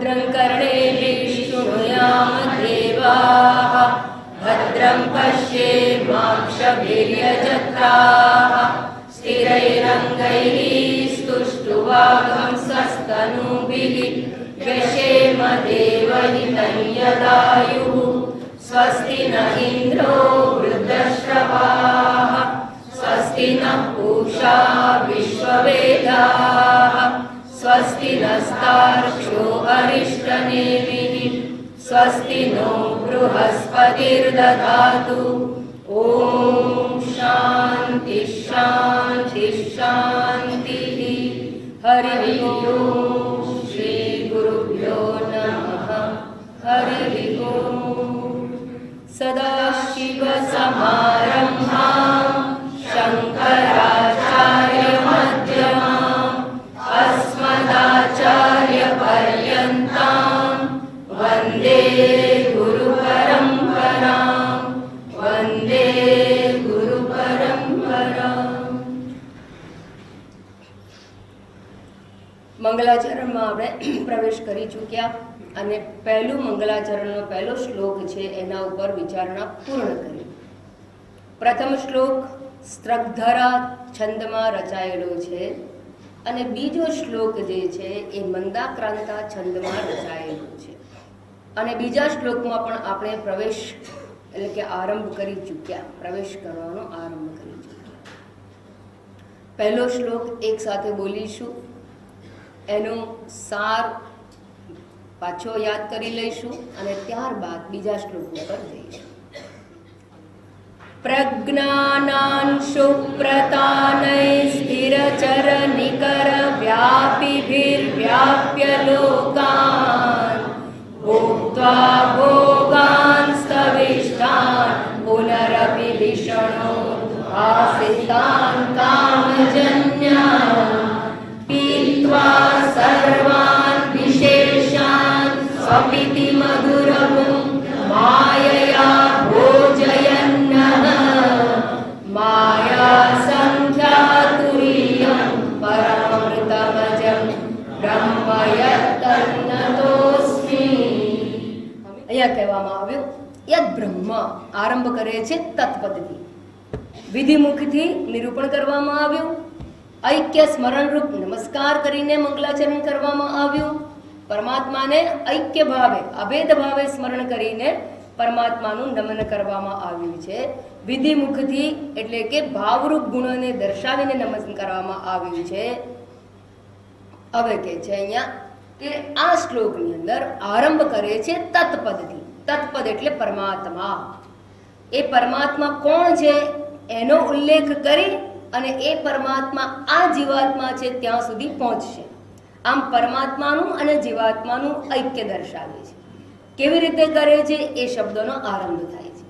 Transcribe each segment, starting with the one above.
कर्णेभिः शृणुयाम देवाः भद्रं पश्येमाक्षभिर्यजत्राः स्थिरैरङ्गैः स्तुष्टुवागंसस्तनूभिः व्यशेम देवहितं यदायुः स्वस्ति न इन्द्रो वृद्धश्रवाः स्वस्ति नः पूषा विश्ववेदाः स्वस्ति नस्तार्क्ष्यो अरिष्टनेमिः स्वस्ति नो बृहस्पतिर्दधातु ॐ शान्ति शान्ति शान्तिः हरिः ॐ श्री गुरुभ्यो नमः हरिः ॐ सदाशिवसमारम्भां शङ्कराचार्यमध्यमाम् अस्मदाचार्यपर्यन्तां वन्दे गुरुपरम्परां वन्दे गुरुपरम्पराम्। મંગલાચરણમાં આપણે પ્રવેશ કરી ચૂક્યા અને પહેલું મંગલાચરણનો પહેલો શ્લોક છે એના ઉપર વિચારણા પૂર્ણ કરી. પ્રથમ શ્લોક સ્ત્રગધરા છંદમાં રચાયેલો છે અને બીજો શ્લોક જે છે એ મંદાક્રાંતા છંદમાં રચાયેલો છે અને બીજા શ્લોકમાં પણ આપણે પ્રવેશ એટલે કે આરંભ કરી ચૂક્યા, પ્રવેશ કરવાનો આરંભ કરી ચૂક્યા. પહેલો શ્લોક એક સાથે બોલીશું, એનો સાર પાછો યાદ કરી લઈશું અને ત્યારબાદ બીજા શ્લોક ઉપર જઈશું. प्रज्ञानांशु प्रतानैः स्थिरचरनिकर व्यापिभिर्व्याप्य लोकान् भोक्त्वा भोगान् स्तविष्टान् पुनरपि धिषणो आसितान् कामजन्यान् पीत्वा सर्वान् विशेषान् स्वपिति मधुरमुं मायया भोजयन् माया संख्यातुरीयं परमृतमजं ब्रह्म यत्तन्नतोऽस्मि. અહીંયા કહેવામાં આવ્યું યદ બ્રહ્મ આરંભ કરે છે તત્પદથી, વિધિમુખથી નિરૂપણ કરવામાં આવ્યું, ઐક્ય સ્મરણરૂપ નમસ્કાર કરીને મંગલાચરણ કરવામાં આવ્યું, પરમાત્માને ઐક્ય ભાવે અભેદ ભાવે સ્મરણ કરીને પરમાત્માનું નમન કરવામાં આવ્યું છે. વિધિમુખથી એટલે કે ભાવરૂપ ગુણોને દર્શાવીને નમન કરવામાં આવ્યું છે. હવે કે છે અહીંયા કે આ શ્લોકની અંદર આરંભ કરે છે તત્પદથી. તત્પદ એટલે પરમાત્મા. એ પરમાત્મા કોણ છે એનો ઉલ્લેખ કરી અને એ પરમાત્મા આ જીવાત્મા છે ત્યાં સુધી પહોંચશે. આમ પરમાત્માનું અને જીવાત્માનું ઐક્ય દર્શાવે છે. કેવી રીતે કરે છે એ શબ્દોનો આરંભ થાય છે.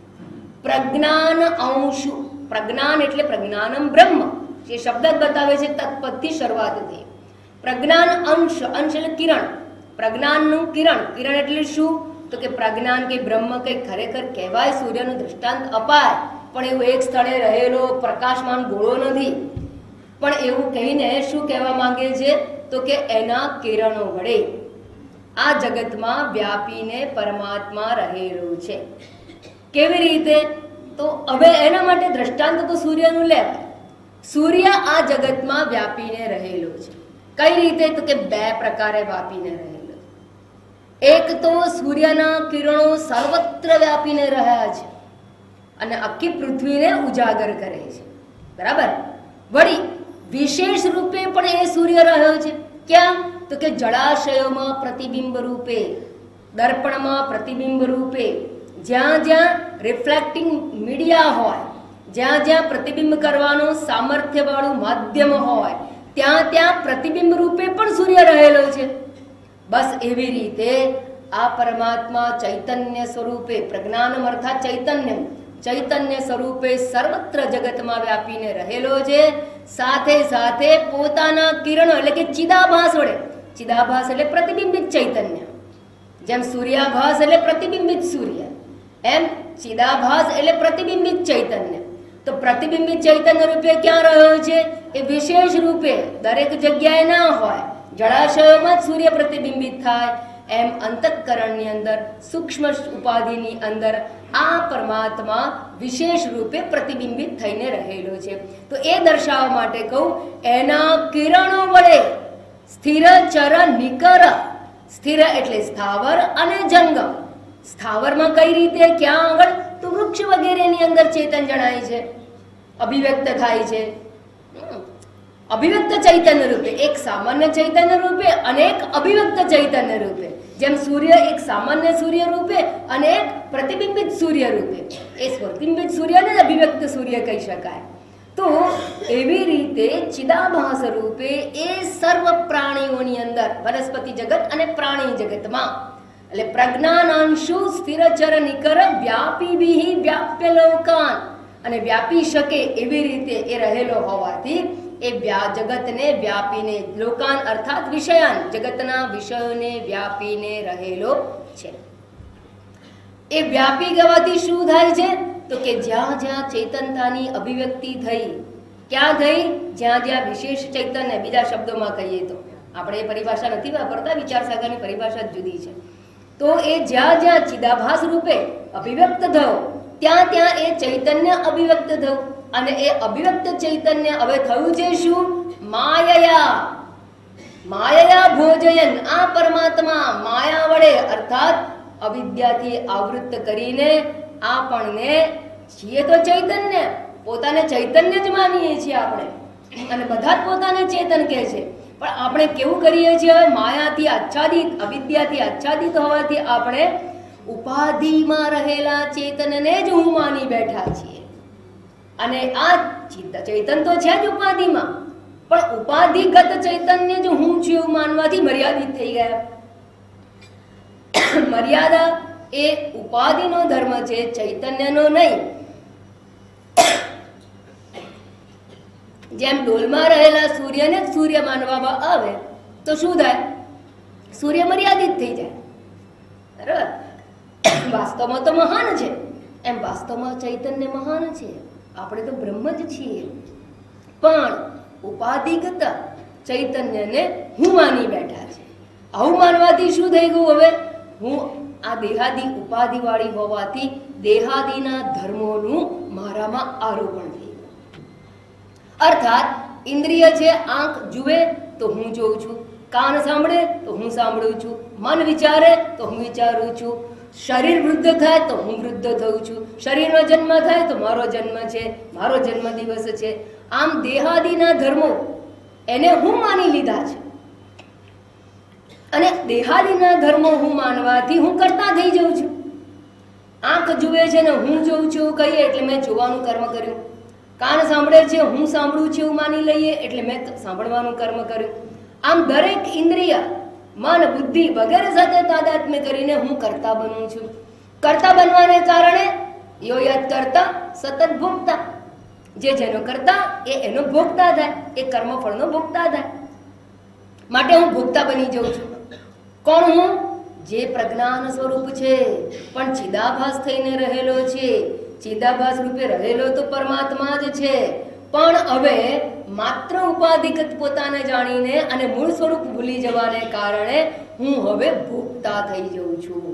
પ્રજ્ઞાન અંશુ, પ્રજ્ઞાન એટલે પ્રજ્ઞાનમ બ્રહ્મ, જે શબ્દ જ બતાવે છે તત્પદથી શરૂઆત થઈ. પ્રજ્ઞાન અંશ, અંશ એટલે કિરણ, પ્રજ્ઞાનનું કિરણ. કિરણ એટલે શું? તો કે પ્રજ્ઞાન કે બ્રહ્મ કંઈ ખરેખર કહેવાય, સૂર્યનું દૃષ્ટાંત અપાય પણ એવું એક સ્થળે રહેલો પ્રકાશમાન ગોળો નથી. પણ એવું કહીને શું કહેવા માંગે છે? તો કે એના કિરણો વડે આ જગતમાં વ્યાપીને પરમાત્મા રહેલો છે. કેવી રીતે? તો હવે એના માટે દ્રષ્ટાંત તો સૂર્યનું લેવાય. સૂર્ય આ જગતમાં વ્યાપીને રહેલો છે. કઈ રીતે? તો કે બે પ્રકારે વ્યાપીને રહેલો છે. એક તો સૂર્યના કિરણો સર્વત્ર વ્યાપીને રહ્યા છે અને આખી પૃથ્વીને ઉજાગર કરે છે, બરાબર. વળી વિશેષ રૂપે પણ એ સૂર્ય રહ્યો છે. ક્યાં? તો કે જળાશયોમાં પ્રતિબિંબ રૂપે, દર્પણમાં પ્રતિબિંબ રૂપે, જ્યાં જ્યાં રિફ્લેક્ટિંગ મીડિયા હોય, જ્યાં જ્યાં પ્રતિબિંબ કરવાનું સામર્થ્યવાળું માધ્યમ હોય, ત્યાં ત્યાં પ્રતિબિંબ રૂપે પણ સૂર્ય રહેલો છે. બસ એવી રીતે આ પરમાત્મા ચૈતન્ય સ્વરૂપે, પ્રજ્ઞાનમ અર્થાત ચૈતન્ય, ચૈતન્ય સ્વરૂપે સર્વત્ર જગતમાં વ્યાપીને રહેલો છે. સાથે સાથે પોતાના કિરણો એટલે કે ચિદાભાસ વડે, ચિદાભાસ એટલે પ્રતિબિંબિત ચૈતન્ય, જેમ સૂર્યાભાસ એટલે પ્રતિબિંબિત સૂર્ય, એમ ચિદાભાસ એટલે પ્રતિબિંબિત ચૈતન્ય. તો પ્રતિબિંબિત ચૈતન્ય રૂપે ક્યાં રહ્યો છે? એ વિશેષ રૂપે દરેક જગ્યાએ ના હોય. જળાશયોમાં જ સૂર્ય પ્રતિબિંબિત થાય, એમ અંતઃકરણની અંદર સૂક્ષ્મ ઉપાધિની અંદર આ પરમાત્મા વિશેષ રૂપે પ્રતિબિંબિત થઈને રહેલો છે. તો એ દર્શાવવા માટે કહું, એના કિરણો વડે સ્થિર ચર નિકર, સ્થિર એટલે સ્થાવર અને જંગમ. સ્થાવરમાં કઈ રીતે, ક્યાં આગળ, તો વૃક્ષ વગેરેની અંદર ચેતન જણાય છે, અભિવ્યક્ત થાય છે. અભિવ્યક્ત ચૈતન્ય રૂપે, એક સામાન્ય ચૈતન્ય રૂપે અને એક અભિવ્યક્ત ચૈતન્ય રૂપે. જેમ સૂર્ય એક સામાન્ય સૂર્ય રૂપે અને એક પ્રતિબિંબિત સૂર્ય રૂપે. એ પ્રતિબિંબિત સૂર્યને જ અભિવ્યક્ત સૂર્ય કહી શકાય. તો એવી રીતે ચિદાભાસ રૂપે એ સર્વ પ્રાણીઓની અંદર, વનસ્પતિ જગત અને પ્રાણી જગતમાં, એટલે પ્રજ્ઞાનાંશુ સ્થિરચર નિકર વ્યાપી વ્યાપ્ય લોકાન, અને વ્યાપી શકે એવી રીતે એ રહેલો હોવાથી એ જગતને વ્યાપીને, લોકાન અર્થાત વિષયાન, જગતના વિષયોને વ્યાપીને રહેલો છે. એ વ્યાપી ગવાથી શું થાય છે, તો કે જ્યાં જ્યાં ચેતનતાની અભિવ્યક્તિ થઈ, ક્યાં થઈ, જ્યાં જ્યાં વિશેષ ચૈતન્ય, બીજા શબ્દોમાં કહીએ તો, આપણે એ પરિભાષા નથી વાપરતા, વિચાર સાગરની પરિભાષા જુદી છે. તો એ જ્યાં જ્યાં ચિદાભાસ રૂપે અભિવ્યક્ત થયો, ત્યાં ત્યાં એ ચૈતન્ય અભિવ્યક્ત થયું. અને એ અભિવ્યક્ત ચૈતન્ય હવે થયું છે શું, માયયા, માયયા ભોજયન. આ પરમાત્મા માયા વડે અર્થાત અવિદ્યાથી આવૃત્ત કરીને આપણને, છીએ તો ચૈતન્ય, પોતાને ચૈતન્ય જ માનીએ છીએ આપણે, અને બધા જ પોતાને ચેતન કહે છે. પણ આપણે કેવું કરીએ છીએ, હવે માયાથી આચ્છાદિત, અવિદ્યાથી આચ્છાદિત હોવાથી આપણે ઉપાધિમાં રહેલા ચેતનને જ હું માની બેઠા છીએ. અને આ ચેતન તો છે જ ઉપાધિમાં, પણ ઉપાધિગત ચૈતન્ય જ હું છું એવું માનવાથી મર્યાદિત થઈ ગયા. મર્યાદા એ ઉપાધિનો ધર્મ છે, ચૈતન્યનો નહીં. જેમ ડોલમાં રહેલા સૂર્યને જ સૂર્ય માનવામાં આવે તો શું થાય, સૂર્ય મર્યાદિત થઈ જાય. બરાબર, વાસ્તવમાં તો મહાન છે, એમ વાસ્તવમાં ચૈતન્ય મહાન છે, આપણે તો બ્રહ્મ જ છીએ. પણ ઉપાધિગત ચૈતન્યને હું માની બેઠા છે. આવું માનવાથી શું થઈ ગયું, હવે હું આ દેહાદી ઉપાધિવાળી હોવાથી દેહાદીના ધર્મોનું મારામાં આરોપણ થઈ ગયું. અર્થાત ઇન્દ્રિય છે, આંખ જુએ તો હું જોઉં છું, કાન સાંભળે તો હું સાંભળું છું, મન વિચારે તો હું વિચારું છું, શરીર વૃદ્ધ થાય તો હું વૃદ્ધ થઉં છું, શરીરનો જન્મ થાય તો મારો જન્મ છે, મારો જન્મ દિવસ છે. આમ દેહાદીના ધર્મો એને હું માની લીધા છે. અને દેહાદીના ધર્મો હું માનવાથી હું કરતા થઈ જાઉં છું. આંખ જુએ છે ને હું જોઉં છું કહીએ એટલે મેં જોવાનું કર્મ કર્યું. કાન સાંભળે છે, હું સાંભળું છું એવું માની લઈએ એટલે મેં સાંભળવાનું કર્મ કર્યું. આમ દરેક ઇન્દ્રિય, મન, બુદ્ધિ વગેરે સાથે તાદાત્મ્ય કરીને હું કરતા બનું છું. કરતા બનવાને કારણે યો યદ કરતા સતત ભોગતા, જે જેનો કરતા એ એનો ભોગતા થાય, એ કર્મફળનો ભોગતા થાય. માટે હું ભોગતા બની જાઉં છું. કોણ હું? જે પ્રજ્ઞાન સ્વરૂપ છે, પણ ચિદાભાસ થઈને રહેલો છે. ચિદાભાસ રૂપે રહેલો તો પરમાત્મા જ છે, પણ હવે માત્ર ઉપાધિગત પોતાને જાણીને અને મૂળ સ્વરૂપ ભૂલી જવાને કારણે હું હવે ભોગતા થઈ જાઉં છું.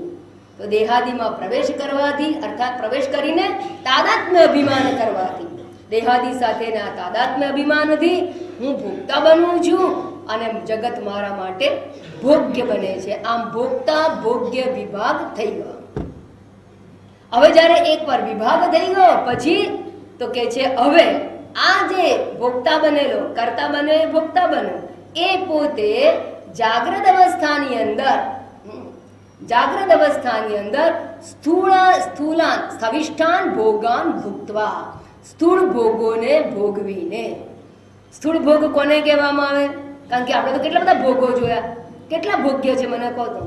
તો દેહાદીમાં પ્રવેશ કરવાથી, અર્થાત પ્રવેશ કરીને તાદાત્મ્ય અભિમાન કરવાથી, દેહાદી સાથેના તાદાત્મ્ય અભિમાનથી હું ભોગતા બનું છું અને જગત મારા માટે ભોગ્ય બને છે. આમ ભોગતા ભોગ્ય વિભાગ થઈ ગયો. હવે જ્યારે એકવાર વિભાગ થઈ ગયો પછી તો કે છે હવે આ જે ભોગતા બનેલો, કરતા બને, ભોગતા બને, એ પોતે જાગ્રત અવસ્થાની અંદર સ્થૂલાન સ્થવિષ્ઠાન ભોગાન ભુક્ત્વા, સ્થૂળ ભોગોને ભોગવીને. સ્થૂળ ભોગ કોને કહેવામાં આવે? કારણ કે આપણે તો કેટલા બધા ભોગો જોયા. કેટલા ભોગ્ય છે મને કહો તો?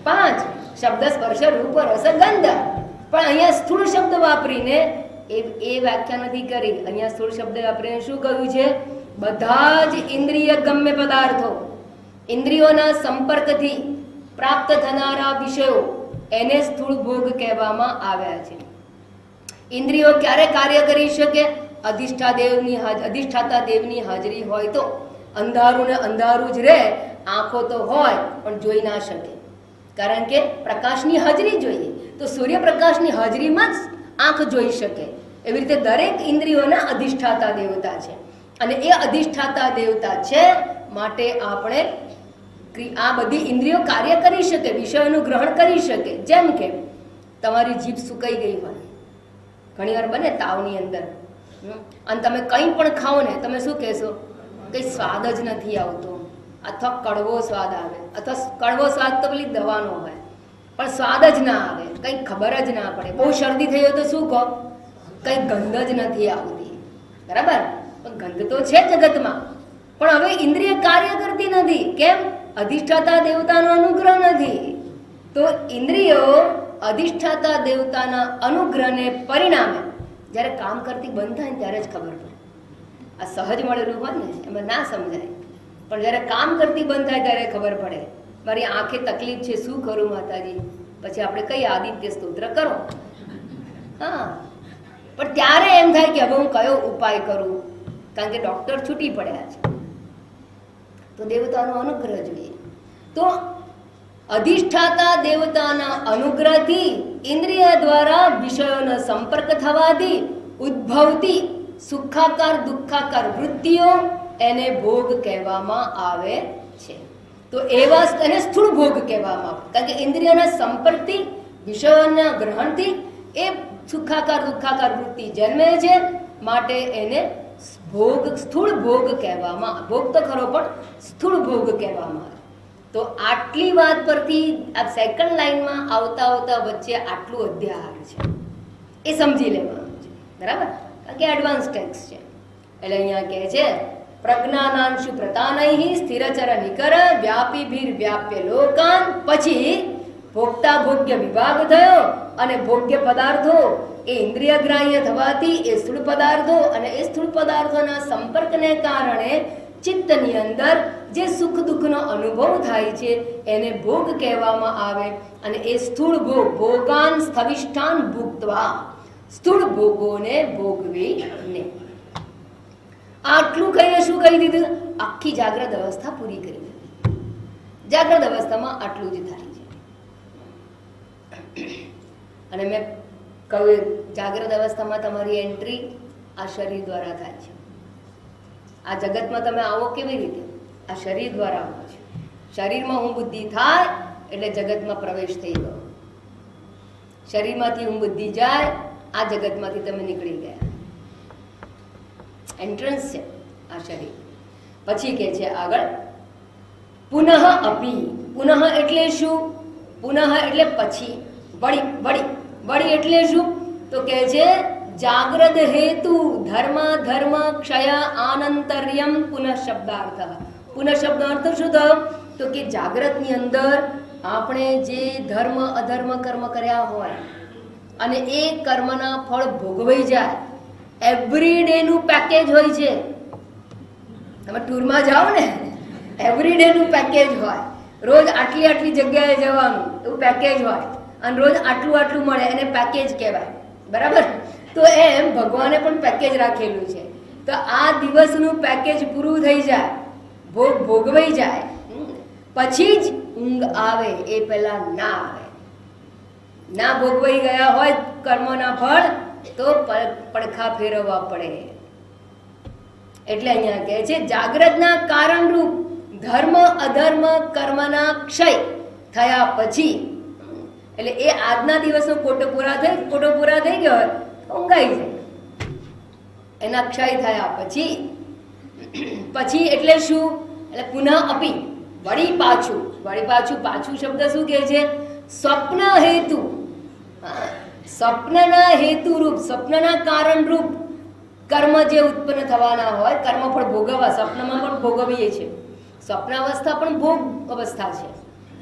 5: શબ્દ, સ્પર્શ, રૂપ, રસ, ગંધ. પણ અહીંયા સ્થૂળ શબ્દ વાપરીને એ વ્યાખ્યા નથી કરી. અહીંયા સ્થૂળ શબ્દ વાપરીને શું કહ્યું છે? બધા જ ઇન્દ્રિય ગમ્ય પદાર્થો, ઇન્દ્રિયોના સંપર્કથી પ્રાપ્ત થનારા વિષયો, એને સ્થૂળ ભોગ કહેવામાં આવ્યા છે. ઇન્દ્રિયો ક્યારે કાર્ય કરી શકે? અધિષ્ઠાતા દેવની હાજરી હોય તો. અંધારું ને અંધારું જ રહે આંખો તો હોય પણ જોઈ ના શકે, કારણ કે પ્રકાશની હાજરી જોઈએ. તો સૂર્યપ્રકાશની હાજરીમાં જ આંખ જોઈ શકે. એવી રીતે દરેક ઇન્દ્રિયોના અધિષ્ઠાતા દેવતા છે, અને એ અધિષ્ઠાતા દેવતા છે માટે આપણે આ બધી ઇન્દ્રિયો કાર્ય કરી શકે, વિષયોનું ગ્રહણ કરી શકે. જેમ કે તમારી જીભ સુકાઈ ગઈ હોય, ઘણીવાર બને તાવની અંદર, અને તમે કંઈ પણ ખાઓ ને તમે શું કહેશો, કંઈ સ્વાદ જ નથી આવતો, અથવા કડવો સ્વાદ આવે, અથવા કડવો સ્વાદ તો પેલી દવાનો હોય પણ સ્વાદ જ ના આવે, કંઈ ખબર જ ના પડે. બહુ શરદી થઈ હોય તો શું કહો, કંઈ ગંધ જ નથી આવતી, બરાબર? પણ ગંધ તો છે જગતમાં, પણ હવે ઇન્દ્રિય કાર્ય કરતી નથી. કેમ? અધિષ્ઠાતા દેવતાનો અનુગ્રહ નથી. તો ઇન્દ્રિયો અધિષ્ઠાતા દેવતાના અનુગ્રહને પરિણામે જ્યારે કામ કરતી બંધ થાય ને ત્યારે જ ખબર પડે. આ સહજ મળેલું હોય ને એમાં ના સમજાય, પણ જ્યારે કામ કરતી બંધ થાય ત્યારે ખબર પડે. મારી આંખે તકલીફ છે, શું કરું માતાજી? પછી આપણે કઈ આદિત્ય સ્તોત્ર કરો. હા, પણ ત્યારે એમ થાય કે હવે હું કયો ઉપાય કરું, કારણ કે ડૉક્ટર છૂટી પડ્યા છે. તો દેવતાનો અનુગ્રહ જોઈએ. તો અધિષ્ઠાતા દેવતાના અનુગ્રહથી ઇન્દ્રિય દ્વારા વિષયોનો સંપર્ક થવાથી ઉદ્ભવતી સુખાકાર દુઃખાકાર વૃત્તિઓ એને ભોગ કહેવામાં આવે છે. તો એવા એને સ્થૂળ ભોગ કહેવામાં આવે, કારણ કે ઇન્દ્રિયોના સંપર્કથી વિષયોના ગ્રહણથી એ સુખાકાર દુઃખાકાર વૃત્તિ જન્મે છે, માટે એને ભોગ સ્થૂળ ભોગ કહેવામાં આવે. ભોગ તો ખરો પણ સ્થૂળ ભોગ કહેવામાં આવે. તો આટલી વાત પરથી આ સેકન્ડ લાઈનમાં આવતા આવતા વચ્ચે આટલું અધ્યાય છે, એ સમજી લેવાનું છે, બરાબર? કારણ કે એડવાન્સ ટેક્સ છે. એટલે અહીંયા કહે છે પ્રજ્ઞાનાંશુ પ્રતાનૈ સ્થિરચર નિકર વ્યાપીભીર વ્યાપ્ય લોકાન. પછી ભોગતા ભોગ્ય વિભાગ થયો, અને ભોગ્ય પદાર્થો એ ઇન્દ્રિય ગ્રાહ્ય થવાથી એ સ્થૂળ પદાર્થો, અને એ સ્થૂળ પદાર્થોના સંપર્કને કારણે ચિત્તની અંદર જે સુખ દુઃખનો અનુભવ થાય છે એને ભોગ કહેવામાં આવે. અને એ સ્થૂળ ભોગ ભોગાન સ્થવિષ્ઠાન ભુક્ત્વા, સ્થૂળ ભોગોને ભોગવીને. આટલું કહીને શું કહી દીધું? આખી જાગ્રત અવસ્થા પૂરી કરી દીધી. જાગ્રત અવસ્થામાં આટલું જ થાય છે. અને મેં કહ્યું જાગ્રત અવસ્થામાં તમારી એન્ટ્રી આ શરીર દ્વારા થાય છે. આ જગતમાં તમે આવો કેવી રીતે? આ શરીર દ્વારા આવો છો. શરીરમાં હું બુદ્ધિ થાય એટલે જગતમાં પ્રવેશ થઈ ગયો. શરીરમાંથી હું બુદ્ધિ જાય, આ જગતમાંથી તમે નીકળી ગયા. એન્ટ્રન્સ છે આ શરીર. પછી કે છે આગળ પુનઃ અપી. પુનઃ એટલે શું? પુનઃ એટલે પછી, વળી વળી વળી એટલે શું? તો કે છે જાગ્રત હેતુ ધર્મ ધર્મ ક્ષય આનંતર્યમ પુનઃ શબ્દાર્થ. પુનઃ શબ્દ અર્થ શું થયો? તો કે જાગ્રતની અંદર આપણે જે ધર્મ અધર્મ કર્મ કર્યા હોય અને એ કર્મના ફળ ભોગવાઈ જાય, એવરી ડેનું પેકેજ હોય છે. તમે ટૂરમાં જાઓ ને, એવરી ડેનું પેકેજ હોય. રોજ આટલી આટલી જગ્યાએ જવાનું એવું પેકેજ હોય, અને રોજ આટલું આટલું મળે, એને પેકેજ કહેવાય, બરાબર? તો એમ ભગવાને પણ પેકેજ રાખેલું છે. તો આ દિવસનું પેકેજ પૂરું થઈ જાય, ભોગ ભોગવાઈ જાય, પછી જ ઊંઘ આવે. એ પહેલા ના આવે. ના ભોગવાઈ ગયા હોય કર્મના ફળ તો પડખા ફેરવવા પડે. એટલે અહીંયા કહે છે જાગ્રતના કારણરૂપ ધર્મ અધર્મ કર્મના ક્ષય થયા પછી, એટલે એ આજના દિવસનો કોટો પૂરા થઈ ગયો હોય ઊંઘાઈ જાય. એના ક્ષય થયા પછી એટલે શું? એટલે પુનઃ અપી, વળી પાછું. પાછું શબ્દ શું કહે છે? સ્વપ્ન હેતુ. સ્વપ્નના હેતુરૂપ, સ્વપ્નના કારણરૂપ કર્મ જે ઉત્પન્ન થવાના હોય, કર્મફળ ભોગવવા. સ્વપ્નમાં પણ ભોગવીએ છીએ. સ્વપ્નાવસ્થા પણ ભોગ અવસ્થા છે,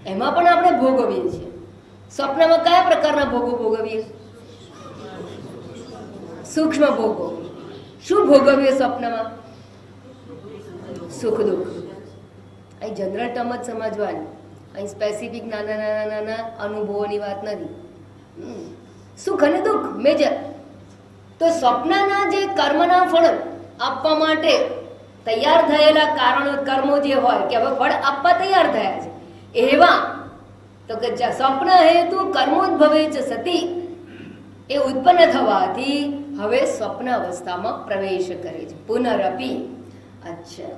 એમાં પણ આપણે ભોગવીએ છીએ. સ્વપ્નમાં કયા પ્રકારના ભોગો ભોગવીએ? સૂક્ષ્મ ભોગો. શું ભોગવીએ સ્વપ્નમાં? સુખ દુઃખ. અહીં જનરલ ટર્મ જ સમજવાની, અહીં સ્પેસિફિક નાના અનુભવોની વાત નથી. સુખ અને દુઃખ મેજર. તો સ્વપ્નના જે કર્મના ફળ આપવા માટે તૈયાર થયેલા કારણો કર્મો જે હોય કે હવે ફળ આપવા તૈયાર થયા છે એવા, તો કે સ્વપ્ન હેતુ કર્મોદ્ભવે છે સતી, એ ઉત્પન્ન થવાથી હવે સ્વપ્ન અવસ્થામાં પ્રવેશ કરે છે. પુનરપી. અચ્છા,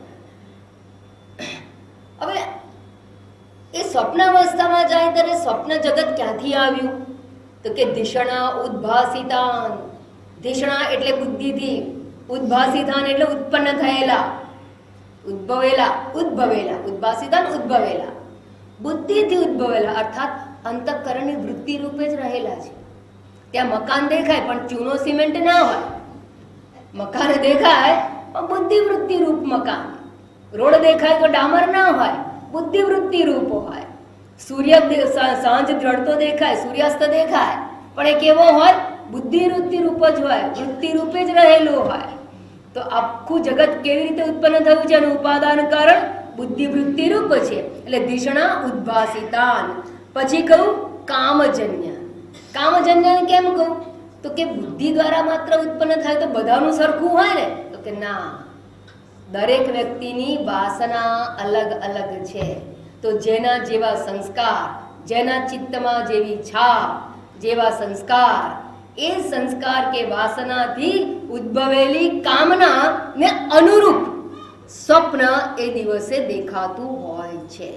હવે એ સ્વપ્ન અવસ્થામાં જાય ત્યારે સ્વપ્ન જગત ક્યાંથી આવ્યું? તો કે ધિષણા ઉદ્ભાસિતાન. ધિષણા એટલે બુદ્ધિથી, ઉદ્ભાસિતાન એટલે ઉત્પન્ન થયેલા, ઉદ્ભવેલા, ઉદ્ભાસિતાન ઉદ્ભવેલા, બુદ્ધિથી ઉદ્ભવેલા, અર્થાત અંતઃકરણની વૃત્તિ રૂપે જ રહેલા છે. ત્યાં મકાન દેખાય પણ ચૂનો સિમેન્ટ ના હોય, મકાન દેખાય પણ બુદ્ધિવૃત્તિ રૂપ મકાન. રોડ દેખાય તો ડામર ના હોય, બુદ્ધિવૃત્તિ રૂપ હોય. સૂર્ય સાંજ ઢળતો દેખાય, સૂર્યાસ્ત દેખાય, પણ એ કેવો હોય? બુદ્ધિવૃત્તિ રૂપ જ હોય, વૃત્તિ રૂપે જ રહેલું હોય. તો આખું જગત કેવી રીતે ઉત્પન્ન થયું છે? એનું ઉપાદાન કારણ બુદ્ધિવૃત્તિ રૂપ છે. એટલે ધિષણા ઉદ્ભાસિતાન. પછી કહું કામજન્ય. કામજન્ય કેમ કહું? તો કે બુદ્ધિ દ્વારા માત્ર ઉત્પન્ન થાય તો બધાનું સરખું હોય ને? તો કે ના, દરેક વ્યક્તિની વાસના અલગ અલગ છે. તો જેના જેવા સંસ્કાર, જેના ચિત્તમાં જેવી છાપ, જેવા સંસ્કાર, એ સંસ્કાર કે વાસનાથી ઉદ્ભવેલી કામના ને અનુરૂપ સ્વપ્ન એ દિવસે દેખાતું હોય છે.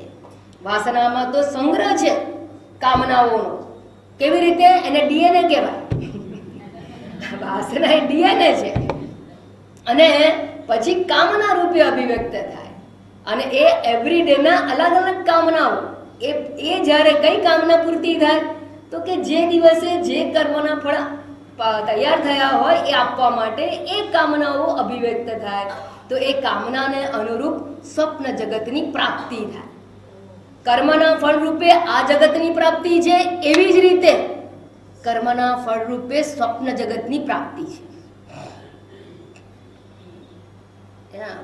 વાસનામાં તો સંગ્રહ છે કામનાઓનો. કેવી રીતે? એને ડીએનએ કહેવાય. વાસના એ ડીએનએ છે, અને પછી કામના રૂપે અભિવ્યક્ત થાય. અને એ એવરીડેના અલગ અલગ કામનાઓ, એ જ્યારે કઈ કામના પૂર્તિ થાય? તો કે જે દિવસે જે કર્મના ફળ તૈયાર થયા હોય એ આપવા માટે એ કામનાઓ અભિવ્યક્ત થાય. તો એ કામનાને અનુરૂપ સ્વપ્ન જગતની પ્રાપ્તિ થાય. કર્મના ફળ રૂપે આ જગતની પ્રાપ્તિ છે, એવી જ રીતે કર્મના ફળ રૂપે સ્વપ્ન જગતની પ્રાપ્તિ છે.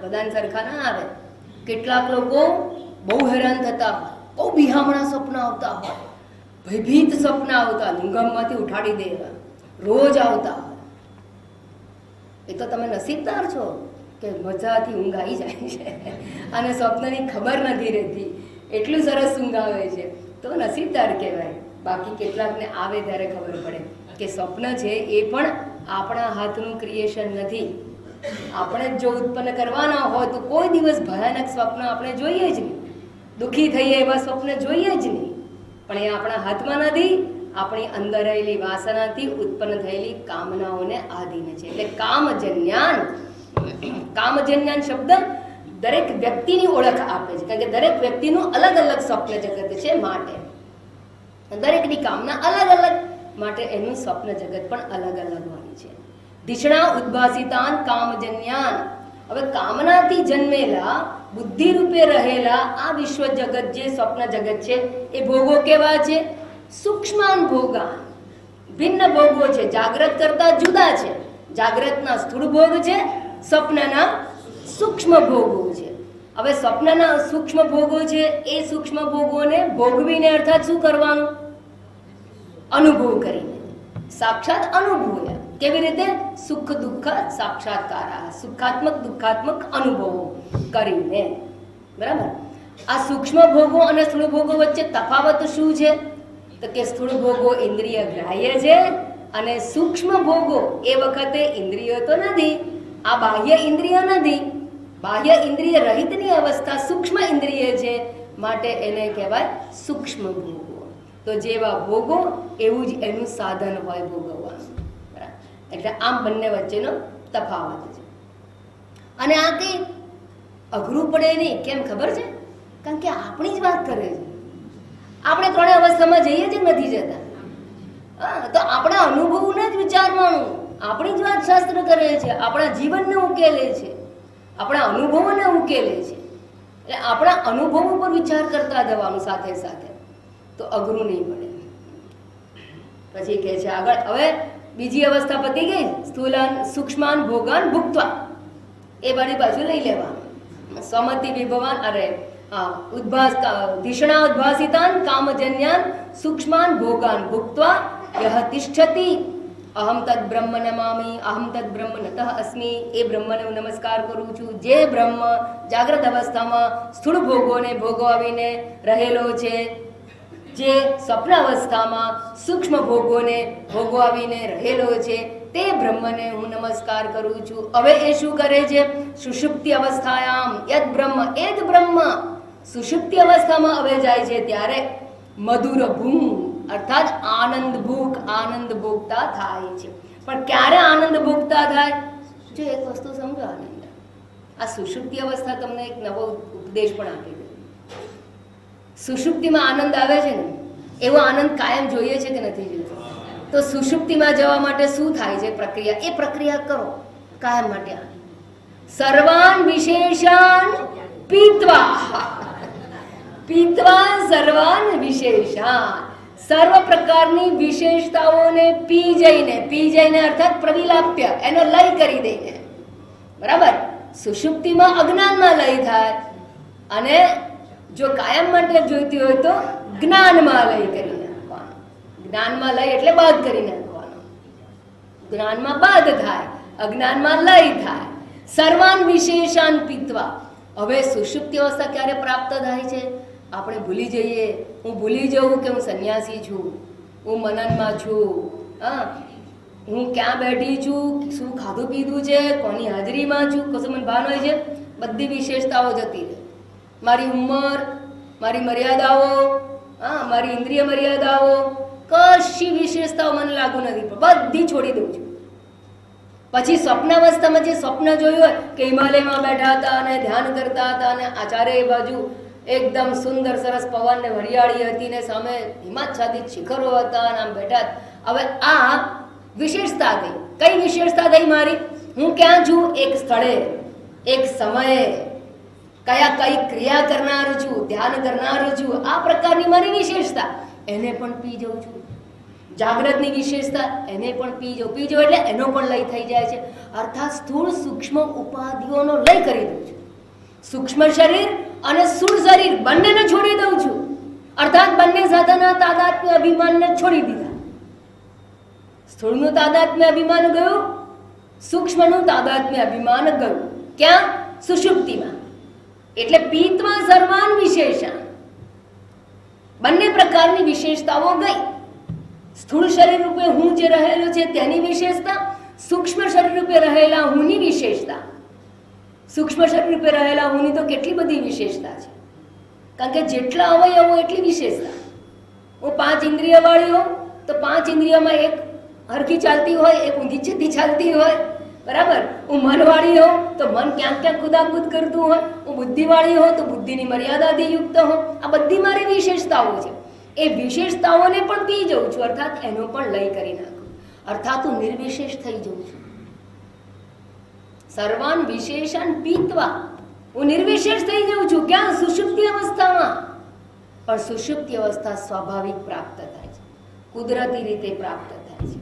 બધાને સરખા ના આવે. કેટલાક લોકો બહુ હેરાન થતા હોય, બહુ બિહામણા સ્વપ્ન આવતા હોય, ભયભીત સ્વપ્ન આવતા, લિંગમમાંથી ઉઠાડી દેવા, રોજ આવતા હોય. એ તો તમે નસીબદાર છો કે મજાથી ઊંઘ આવી જાય છે અને સ્વપ્નની ખબર નથી રહેતી, એટલું સરસ ઊંઘ આવે છે, તો નસીબદાર કહેવાય. બાકી કેટલાકને આવે ત્યારે ખબર પડે કે સ્વપ્ન છે એ પણ આપણા હાથનું ક્રિએશન નથી. આપણે જો ઉત્પન્ન કરવાના હોય તો કોઈ દિવસ ભયાનક સ્વપ્ન આપણે જોઈએ જ નહીં, દુઃખી થઈએ એવા સ્વપ્ન જોઈએ જ નહીં. પણ એ આપણા હાથમાં નથી, આપણી અંદર રહેલી વાસનાથી ઉત્પન્ન થયેલી કામનાઓને આધીન છે. એટલે કામજન્યાન. કામજન્યાન શબ્દ દરેક વ્યક્તિની ઓળખ આપે છે, કારણ કે દરેક વ્યક્તિનું અલગ અલગ સ્વપ્ન જગત છે. માટે દરેકની કામના અલગ અલગ, માટે એનું સ્વપ્ન જગત પણ અલગ અલગ હોય છે. ધિષણા ઉદ્ભાસિતાન કામજન્યાન. હવે કામનાથી જન્મેલા, બુદ્ધિ રૂપે રહેલા આ વિશ્વ જગત જે સ્વપ્ન જગત છે એ ભોગો કેવા છે? સૂક્ષ્માન ભોગાન. ભિન્ન ભોગો છે, જાગ્રત કરતા જુદા છે. જાગ્રતના સ્થૂળ ભોગ છે, સ્વપ્નના સૂક્ષ્મ ભોગો છે. હવે સ્વપ્નના સૂક્ષ્મ ભોગો છે, એ સૂક્ષ્મ ભોગોને ભોગવીને અર્થાત શું કરવાનું? અનુભવ કરીને, સાક્ષાત અનુભવ. કેવી રીતે? સુખ દુઃખ સાક્ષાત્કાર, સુખાત્મક દુઃખાત્મક અનુભવો કરીને. બરાબર? આ સૂક્ષ્મ ભોગો અને સ્થૂળ ભોગો વચ્ચે તફાવત શું છે? તો કે સ્થૂળ ભોગો ઇન્દ્રિય ગ્રાહ્ય છે, અને સૂક્ષ્મ ભોગો એ વખતે ઇન્દ્રિયો તો નથી, આ બાહ્ય ઇન્દ્રિય નથી, બાહ્ય ઇન્દ્રિય રહિતની અવસ્થા સૂક્ષ્મ ઇન્દ્રિય છે, માટે એને કહેવાય સૂક્ષ્મ ભોગો. તો જેવા ભોગો એવું જ એનું સાધન હોય ભોગવવાનું. એટલે આમ બંને વચ્ચેનો તફાવત છે. અને આ કંઈ અઘરું પડે નહીં. કેમ ખબર છે? કારણ કે આપણી જ વાત કરે છે. આપણે ત્રણેય અવસ્થામાં જઈએ જ નથી જતા. તો આપણા અનુભવોને જ વિચારવાનું, આપણી જ વાત શાસ્ત્ર કરે છે, આપણા જીવનને ઉકેલે છે, આપણા અનુભવોને ઉકેલે છે. એટલે આપણા અનુભવો પર વિચાર કરતા જવાનું સાથે સાથે, તો અઘરું નહીં પડે. પછી કહે છે આગળ, હવે બીજી અવસ્થા પતી ગઈ, સ્થૂલાન સૂક્ષ્માન ભોગાન ભુક્ત્વા. એ બધી બાજુ લઈ લેવાનું. સમતિ વિભવાન, અરે ધિષણા ઉદ્ભાસિતાન કામજન્યાન સૂક્ષ્માન ભોગાન ભુક્ત્વા યહ તિષ્ઠતિ અહમ તદ બ્રહ્મ નમામી, અહમ તદ બ્રહ્મ નતઃ અસ્મિ, એ બ્રહ્મને હું નમસ્કાર કરું છું. જે બ્રહ્મ જાગ્રત અવસ્થામાં સ્થૂળ ભોગોને ભોગવીને રહેલો છે, જે સ્વપ્ન અવસ્થામાં સૂક્ષ્મ ભોગોને ભોગવાવીને રહેલો છે, તે બ્રહ્મને હું નમસ્કાર કરું છું. હવે એ શું કરે છે? સુષુપ્તિ અવસ્થાયામ યદ બ્રહ્મ, એ જ બ્રહ્મ સુષુપ્તિ અવસ્થામાં હવે જાય છે ત્યારે મધુર ભૂમ અર્થાત આનંદ ભૂખ, આનંદ ભોગતા થાય છે. પણ ક્યારે આનંદ ભોગતા થાય? જો એક વસ્તુ સમજો, આનંદ આ સુષુપ્તિ અવસ્થા તમને એક નવો ઉપદેશ પણ આપી દે. સુષુપ્તિમાં આનંદ આવે છે ને, એવો આનંદ કાયમ જોઈએ છે કે નથી જોઈતો? તો સુષુપ્તિમાં જવા માટે શું થાય છે પ્રક્રિયા? એ પ્રક્રિયા કરો કાયમ માટે. સર્વાન વિશેષાન પીત્વા, પીત્વા સર્વાન વિશેષાન, સર્વ પ્રકારની વિશેષતાઓને પી જઈને અર્થાત પ્રવિલાપ્ય, એનો લય કરી દઈને. બરાબર? સુષુપ્તિમાં અજ્ઞાનમાં લય થાય, અને જો કાયમ માટે જોઈતી હોય તો જ્ઞાનમાં લય કરી નાખવાનો. જ્ઞાનમાં લય એટલે બાદ કરી નાખવાનો. જ્ઞાનમાં બાદ થાય, અજ્ઞાનમાં લય થાય. સર્વાન વિશેષાન પીત્વા. હવે સુષુપ્તિ અવસ્થા ક્યારે પ્રાપ્ત થાય છે? આપણે ભૂલી જઈએ. હું ભૂલી જઉં કે હું સંન્યાસી છું, હું મનનમાં છું, હું ક્યાં બેઠી છું, શું ખાધું પીધું છે, કોની હાજરીમાં છું, કશું મને ભાન હોય છે? બધી વિશેષતાઓ જતી રહે. મારી ઉંમર, મારી મર્યાદાઓ, મારી ઇન્દ્રિય મર્યાદાઓ, કશી વિશેષતાઓ મને લાગુ નથી, બધી છોડી દઉં છું. પછી સ્વપ્નાવસ્થામાં જે સ્વપ્ન જોયું હોય કે હિમાલયમાં બેઠા હતા અને ધ્યાન કરતા હતા અને આચાર્ય બાજુ એકદમ સુંદર સરસ પવન ને હરિયાળી હતી ને સામે હિમાચ્છાદિત શિખરો હતા અને આમ બેઠા. હવે આ વિશેષતા થઈ. કઈ વિશેષતા થઈ મારી? હું ક્યાં છું? એક સ્થળે, એક સમયે, કઈ ક્રિયા કરનાર છું, ધ્યાન કરનાર છું. આ પ્રકારની મારી વિશેષતા, એને પણ પી જાઉં છું. જાગ્રતની વિશેષતા, એને પણ પી જાઉં એટલે એનો પણ લય થઈ જાય છે. અર્થાત સ્થૂળ સૂક્ષ્મ ઉપાધિઓનો લય કરી દઉં છું. સૂક્ષ્મ શરીર અને સ્થૂળ શરીર બંનેને છોડી દઉં છું. અર્થાત બંને સાથેના તાદાત્મ્ય અભિમાનને છોડી દીધા. સ્થૂળનું તાદાત્મ્ય અભિમાન ગયું, સૂક્ષ્મનું તાદાત્મ્ય અભિમાન ગયું. ક્યાં? સુષુપ્તિમાં. એટલે પીત્વા સર્વાન વિશેષાન, બંને પ્રકારની વિશેષતાઓ ગઈ. સ્થૂળ શરીર રૂપે હું જે રહેલો છે તેની વિશેષતા, સૂક્ષ્મ શરીર રૂપે રહેલા હુંની વિશેષતા. સૂક્ષ્મ શરીર રૂપે રહેલા હુંની તો કેટલી બધી વિશેષતા છે, કારણ કે જેટલા અવયવો એટલી વિશેષતા. હું 5 ઇન્દ્રિય વાળી હોઉં તો 5 ઇન્દ્રિયોમાં એક હરખી ચાલતી હોય, એક ઊંધી છતી ચાલતી હોય. બરાબર? હું મનવાળી હોઉં તો મન ક્યાંક ક્યાંક કુદાકુદ કરતું હોય. હું બુદ્ધિવાળી હોઉં તો બુદ્ધિની મર્યાદાથી યુક્ત હોઉં. આ બધી મારી વિશેષતાઓ છે. એ વિશેષતાઓને પણ પી જઉં છું, અર્થાત એનો પણ લય કરી નાખું. અર્થાત હું નિર્વિશેષ થઈ જઉં છું. સર્વાન વિશેષાન પીત્વા, હું નિર્વિશેષ થઈ જાઉં છું. ક્યાં? સુષુપ્તિ અવસ્થામાં. પણ સુષુપ્તિ અવસ્થા સ્વાભાવિક પ્રાપ્ત થાય છે, કુદરતી રીતે પ્રાપ્ત થાય છે.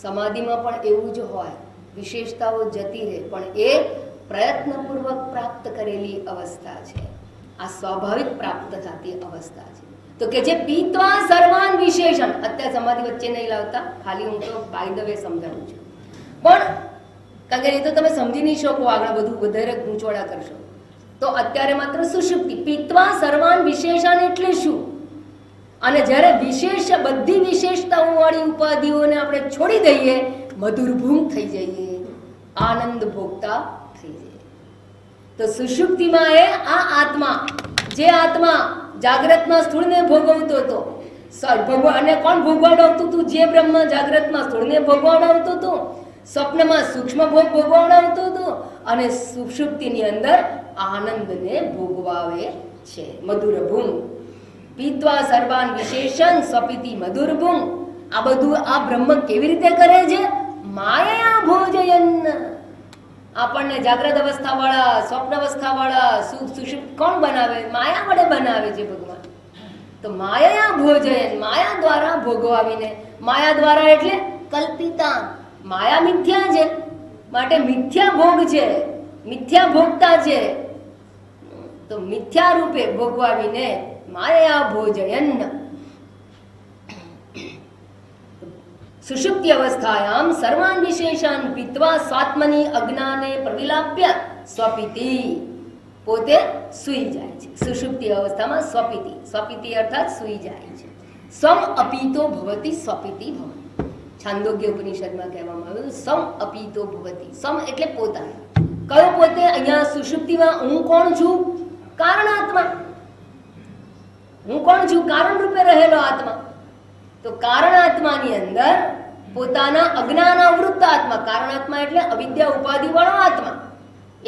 સમાધિમાં પણ એવું જ હોય, વિશેષતાઓ જતી રહે, પણ એ પ્રયત્નપૂર્વક પ્રાપ્ત કરેલી અવસ્થા છે. આ સ્વાભાવિક પ્રાપ્ત થતી અવસ્થા છે. તો કે જે પીત્વા સર્વાન વિશેષણ, અત્યારે સમાધિ વચ્ચે નહીં લાવતા, ખાલી હું તો બાય ધ વે સમજાવું છું. પણ કારણ કે એ તો તમે સમજી નહીં શકો, આગળ બધું વધારે ગૂંચવાડા કરશો. તો અત્યારે માત્ર સુષુપ્તિ, પીત્વા સર્વાન વિશેષણ એટલે શું? અને જ્યારે વિશેષ, બધી વિશેષતાઓ વાળી ઉપાધિઓને આપણે છોડી દઈએ, મધુરભૂમ થઈ જઈએ, આનંદ ભોગતા થઈ જઈએ. તો સુષુપ્તિમાં એ આ આત્મા, જે આત્મા જાગ્રતમાં સ્થૂળને ભોગવતો હતો, અને કોણ ભોગવાડાવતું હતું? જે બ્રહ્મ જાગ્રતમાં સ્થૂળને ભોગવાડાવતું હતું, સ્વપ્નમાં સૂક્ષ્મ ભોગ ભોગવાડાવતું હતું, અને સુષુપ્તિની અંદર આનંદને ભોગવાવે છે. મધુરભૂમ પીત્વા સર્વાન વિશેષણ સ્વપિતિ મધુરભૂમ. આ બધું આ બ્રહ્મ કેવી રીતે કરે છે? માયા ભોજયન. આપણને જાગ્રત અવસ્થા વાળા, સ્વપ્ન અવસ્થા વાળા, સુષુપ્ત કોણ બનાવે? માયા વડે બનાવે છે ભગવાન. તો માયા ભોજયન, માયા દ્વારા ભોગવાવીને. માયા દ્વારા એટલે કલ્પિતા. માયા મિથ્યા છે, માટે મિથ્યા ભોગ છે, મિથ્યા ભોગતા છે. તો મિથ્યા રૂપે ભોગવાવીને માયા ભોજયન. સુષુપ્તિ અવસ્થાયામ સર્વાન વિશેષાન પીત્વા સ્વાત્મની અજ્ઞાને પ્રવિલાપ્ય સ્વપિતિ, પોતે સૂઈ જાય છે. સુષુપ્તિ અવસ્થામાં સ્વપિતિ, સ્વપિતિ અર્થાત સૂઈ જાય છે. સમ અપીતો ભવતી સ્વપિતિ ભવતી. છાંદોગ્ય ઉપનિષદમાં કહેવામાં આવ્યું સમ અપીતો ભવતી. સમ એટલે પોતાના. કયો પોતે? અહીંયા સુષુપ્તિમાં હું કોણ છું? કારણ આત્મા. હું કોણ છું? કારણ રૂપે રહેલો આત્મા. તો કારણ આત્માની અંદર પોતાના અજ્ઞાન આવૃત્ત આત્મા, કારણ આત્મા એટલે અવિદ્યા ઉપાધિ વાળો આત્મા,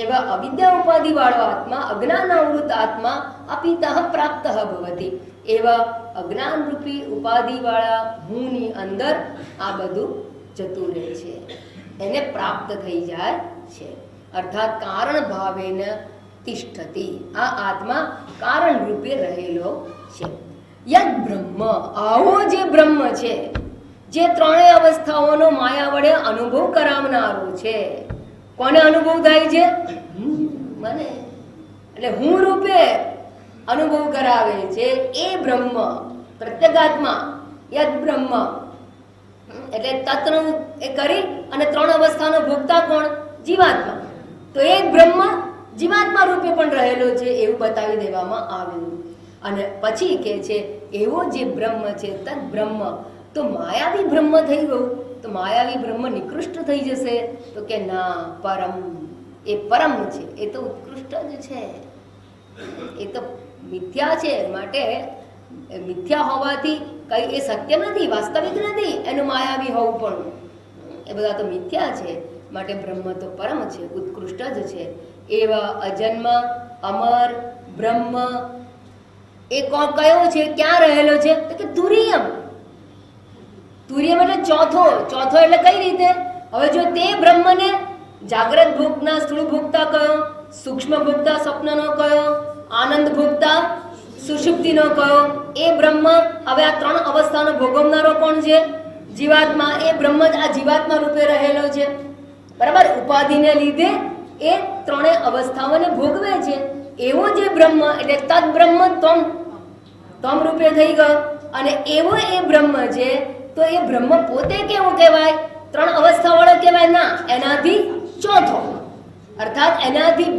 એવા અવિદ્યા ઉપાધિ વાળો આત્મા, અજ્ઞાન આવૃત્ત આત્મા અપિતઃ પ્રાપ્ત ભવતી. એવા અજ્ઞાન રૂપી ઉપાધિ વાળા હુંની અંદર આ બધું જતું રહે છે, એને પ્રાપ્ત થઈ જાય છે. અર્થાત કારણ ભાવેન તિષ્ઠતી. આ આત્મા કારણ રૂપે રહેલો છે. યદ બ્રહ્મ, આવો જે બ્રહ્મ છે, જે ત્રણેય અવસ્થાઓનો માયા વડે અનુભવ કરાવનારો છે. કોને અનુભવ થાય છે? મને. એટલે હું રૂપે અનુભવ કરાવે છે એ બ્રહ્મ, પ્રત્યેગાત્મા. યદ બ્રહ્મ એટલે તત્નું એ કરી અને ત્રણ અવસ્થાનો ભોગતા કોણ? જીવાત્મા. તો એ બ્રહ્મ જીવાત્મા રૂપે પણ રહેલો છે એવું બતાવી દેવામાં આવ્યું. અને પછી કે છે એવો જે બ્રહ્મ છે તદ બ્રહ્મ, તો માયાવી બ્રહ્મ થઈ ગયું. તો માયાવી બ્રહ્મ નિકૃષ્ટ થઈ જશે? તો કે ના, પરમ. એ પરમ છે, એ તો ઉત્કૃષ્ટ જ છે. એ તો મિથ્યા છે, માટે મિથ્યા હોવાથી કઈ એ સત્ય નથી, વાસ્તવિક નથી એનું માયાવી હોવું પણ. એ બધા તો મિથ્યા છે, માટે બ્રહ્મ તો પરમ છે, ઉત્કૃષ્ટ જ છે. એવા અજન્મ અમર બ્રહ્મ એ કયો છે? ક્યાં રહેલો છે? તો કે તુરિયમ. તુરિયમ એટલે ચોથો. ચોથો એટલે કઈ રીતે? હવે જો તે બ્રહ્મને જાગ્રત ભોગના સ્થૂળ ભોગતા કયો, સૂક્ષ્મ ભોગતા સ્વપ્નનો કયો, આનંદ ભોગતા સુષુપ્તિનો કયો, એ બ્રહ્મ હવે આ ત્રણ અવસ્થાનો ભોગવનારો કોણ છે? જીવાત્મા. એ બ્રહ્મ જ આ જીવાત્મા રૂપે રહેલો છે. બરાબર? ઉપાધિને લીધે એ ત્રણેય અવસ્થાઓને ભોગવે છે. એવો જે બ્રહ્મ એટલે તદ બ્રહ્મ તમ રૂપે થઈ ગયો. અને એવો એ બ્રહ્મ છે, તો એ બ્રહ્મ પોતે કેવો કહેવાય? ત્રણ અવસ્થા વાળો કહેવાય? ના, એનાથી ચોથો, અર્થાત એનાથી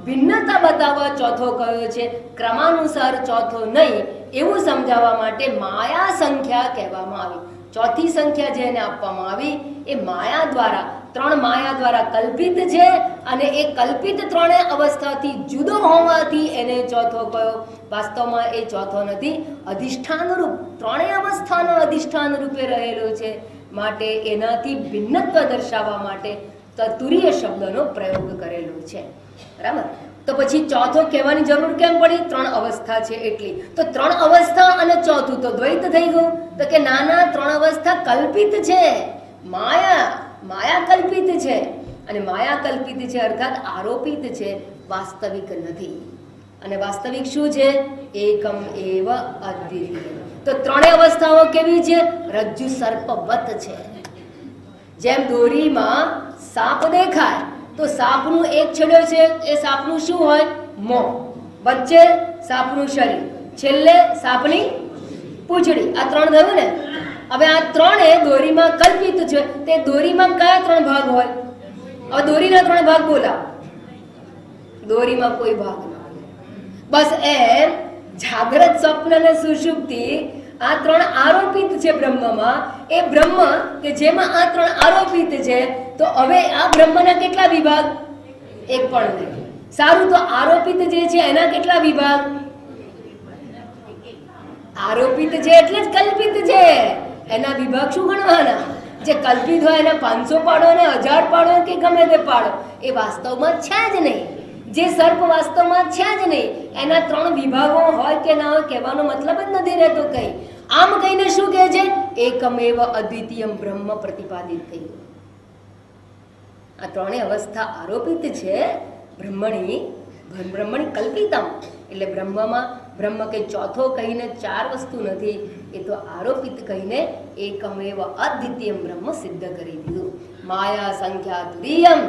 ભિન્નતા બતાવવા ચોથો કયો છે. ક્રમાનુસાર ચોથો નહીં એવું સમજાવવા માટે માયા સંખ્યા કહેવામાં આવી. ચોથી સંખ્યા જેને આપવામાં આવી એ માયા દ્વારા, ત્રણ માયા દ્વારા કલ્પિત છે. અને એ કલ્પિત ત્રણેય અવસ્થાથી જુદો હોવાથી એને ચોથો કયો. વાસ્તવમાં એ ચોથો નથી, અધિષ્ઠાન રૂપ, ત્રણેય અવસ્થાનો અધિષ્ઠાન રૂપે રહેલો છે. માટે એનાથી ભિન્નત્વ દર્શાવવા માટે તુરીય શબ્દનો પ્રયોગ કરેલો છે. બરાબર? તો પછી ચોથો કહેવાની જરૂર કેમ પડી? ત્રણ અવસ્થા છે એટલી. તો ત્રણ અવસ્થા અને ચોથું તો દ્વૈત થઈ ગયું. તો કે નાના, ત્રણ અવસ્થા કલ્પિત છે. માયા કલ્પિત છે. અને માયા કલ્પિત છે અર્થાત આરોપિત છે, વાસ્તવિક નથી. અને વાસ્તવિક શું છે? એકમ એવ અદ્વિતીય. તો ત્રણેય અવસ્થાઓ કેવી છે? રજ્જુ સર્પવત છે. જેમ દોરીમાં સાપ દેખાય તો સાપનું એક છેડો છે, એ સાપનું શું હોય? મોં. વચ્ચે સાપનું શરીર, છેલ્લે સાપની પૂંછડી. આ ત્રણ થયું ને? હવે આ ત્રણે દોરીમાં કલ્પિત છે. તે દોરીમાં કયા ત્રણ ભાગ હોય? હવે દોરીના ત્રણ ભાગ બોલા. દોરીમાં કોઈ ભાગ ના. બસ એમ જાગ્રત, સ્વપ્ન અને સુષુપ્તિ આ ત્રણ આરોપિત છે બ્રહ્મમાં. એ બ્રહ્મ કે જેમાં આ ત્રણ આરોપિત છે, તો હવે આ બ્રહ્મના કેટલા વિભાગ? એક પણ નહીં. સારું, તો આરોપિત જે છે એના કેટલા વિભાગ? આરોપિત છે એટલે જ કલ્પિત છે. એના વિભાગ શું ગણવાના? જે કલ્પિત હોય એના 500 પાડો ને 1000 પાડો કે ગમે તે પાડો, એ વાસ્તવમાં છે જ નહીં. જે સર્પ વાસ્તવમાં છે જ નહીં, એના ત્રણ વિભાગો હોય કે ના હોય કહેવાનો મતલબ જ નથી રહેતો કઈ. આમ કહીને શું કહે છે? એકમેવ અદ્વિતીયમ બ્રહ્મ પ્રતિપાદિત થયું. આ ત્રણેય અવસ્થા આરોપિત છે બ્રહ્મણી કલ્પિતમ. એટલે બ્રહ્મ કે ચોથો કહીને ચાર વસ્તુ નથી, એ તો આરોપિત કહીને એકમેવ અદ્વિતીયમ બ્રહ્મ સિદ્ધ કરી દીધું. માયા સંખ્યા તુરીયમ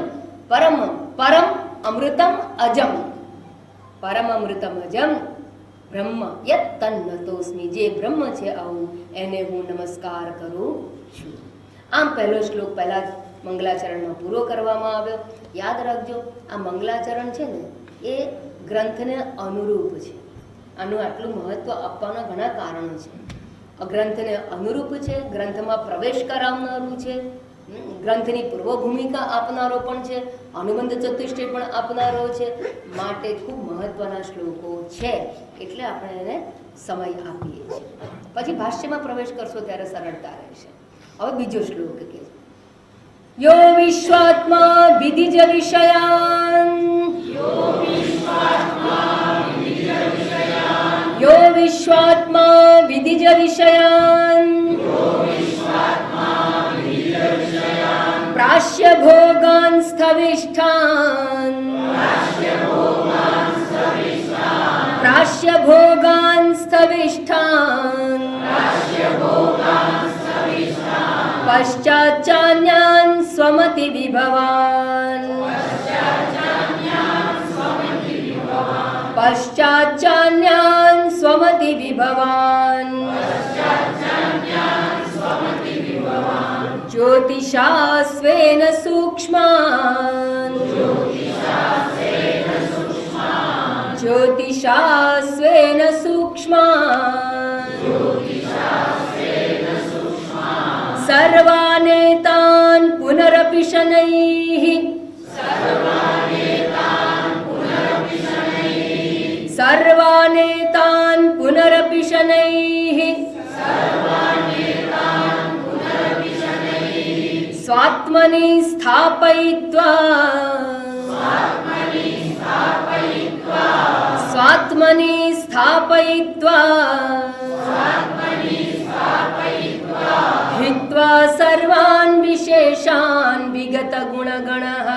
પરમ અમૃતમ અજમ. પરમ અમૃતમ અજમ બ્રહ્મ યત તન્નતોસ્મિ, જે બ્રહ્મ છે આવું એને હું નમસ્કાર કરું છું. આમ પહેલો શ્લોક પહેલા મંગલાચરણમાં પૂરો કરવામાં આવ્યો. યાદ રાખજો, આ મંગલાચરણ છે ને એ ગ્રંથને અનુરૂપ છે. આનું આટલું મહત્વ આપવાના ઘણા કારણો છે. ગ્રંથને અનુરૂપ છે, ગ્રંથમાં પ્રવેશ કરાવનારું છે, ગ્રંથની પૂર્વ ભૂમિકા આપનારો પણ છે, અનુબંધ ચતુષ્ટય પણ આપનારો છે. માટે ખૂબ મહત્વના શ્લોકો છે એટલે આપણે એને સમય આપીએ છીએ. પછી ભાષ્યમાં પ્રવેશ કરશો ત્યારે સરળતા રહેશે. હવે બીજો શ્લોક કે યો વિશ્વાત્મા વિધિજ વિષયાન, યો વિશ્વાત્મા વિધિજ વિષયાન પ્રાશ્ય ભોગાન સ્થવિષ્ઠાન, પ્રાશ્ય ભોગાન સ્થવિષ્ઠાન પશ્ચાચાન્યાન સ્વમતિ વિભવાન, પશ્ચાચાન્યાન સ્વમતિ વિભવાન જ્યોતિષા સ્વેન સૂક્ષ્માન, જ્યોતિષા સ્વેન સૂક્ષ્માન સર્વાનેતાન પુનરપિ શનૈઃ, સર્વાનેતાન પુનરપિ શનૈઃ સ્વાત્મનિ સ્થાપયિત્વા, સ્વાત્મનિ સ્થાપયિત્વા हित्वा सर्वान् विशेषान् विगत गुणगणः,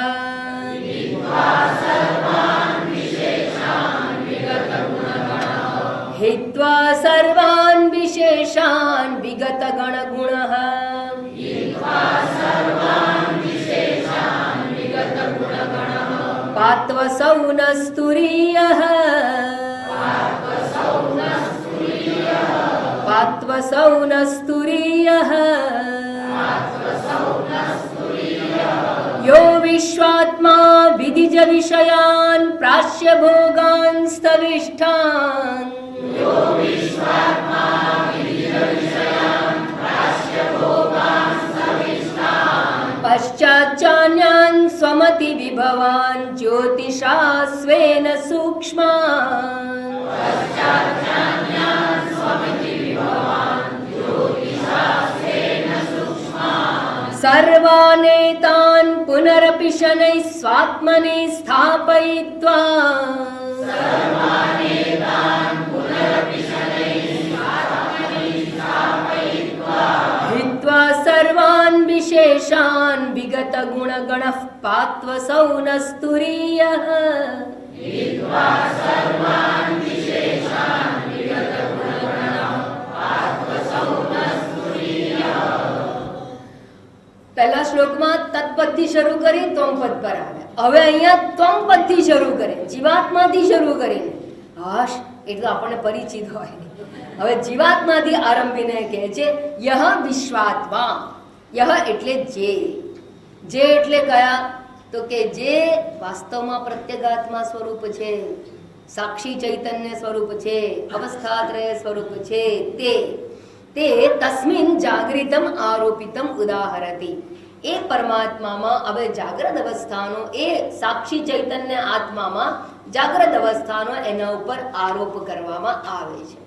हित्वा सर्वान् विशेषान् विगत गणगुणः पात्वसौ न स्तुरीयः, पात्वसौ न स्तुरीयः यो विश्वात्मा विधिज विषयान् प्राश्य भोगान् स्थविष्ठान्, पश्चाचान्यान् स्वमति विभवान् ज्योतिषा स्वेन सूक्ष्मान्, सर्वानेतान् पुनरपि शनैः स्वात्मनि स्थापयित्वा, हित्वा सर्वान् विशेषान् विगत गुणगणः पात्वसौ न स्तुरीयः, પહેલા શ્લોકમાં તત્પદથી શરૂ કરી ત્વમ પદ પર આવે. હવે અહીંયા ત્વમ પદથી શરૂ કરે, જીવાત્માથી શરૂ કરીને. હાશ એટલે આપણને પરિચિત હોય. હવે જીવાત્માથી આરંભીને કહે છે યહ વિશ્વાત્મા. યહ એટલે જે. જે એટલે કયા? તો કે જે વાસ્તવમાં પ્રત્યેગાત્મા સ્વરૂપ છે, સાક્ષી ચૈતન્ય સ્વરૂપ છે, અવસ્થાત્રય સ્વરૂપ છે, તે તસ્મિન જાગૃતમ આરોપિતમ ઉદાહરતી. એ પરમાત્મામાં હવે જાગ્રત અવસ્થાનો, એ સાક્ષી ચૈતન્ય આત્મામાં જાગ્રત અવસ્થાનો એના ઉપર આરોપ કરવામાં આવે છે.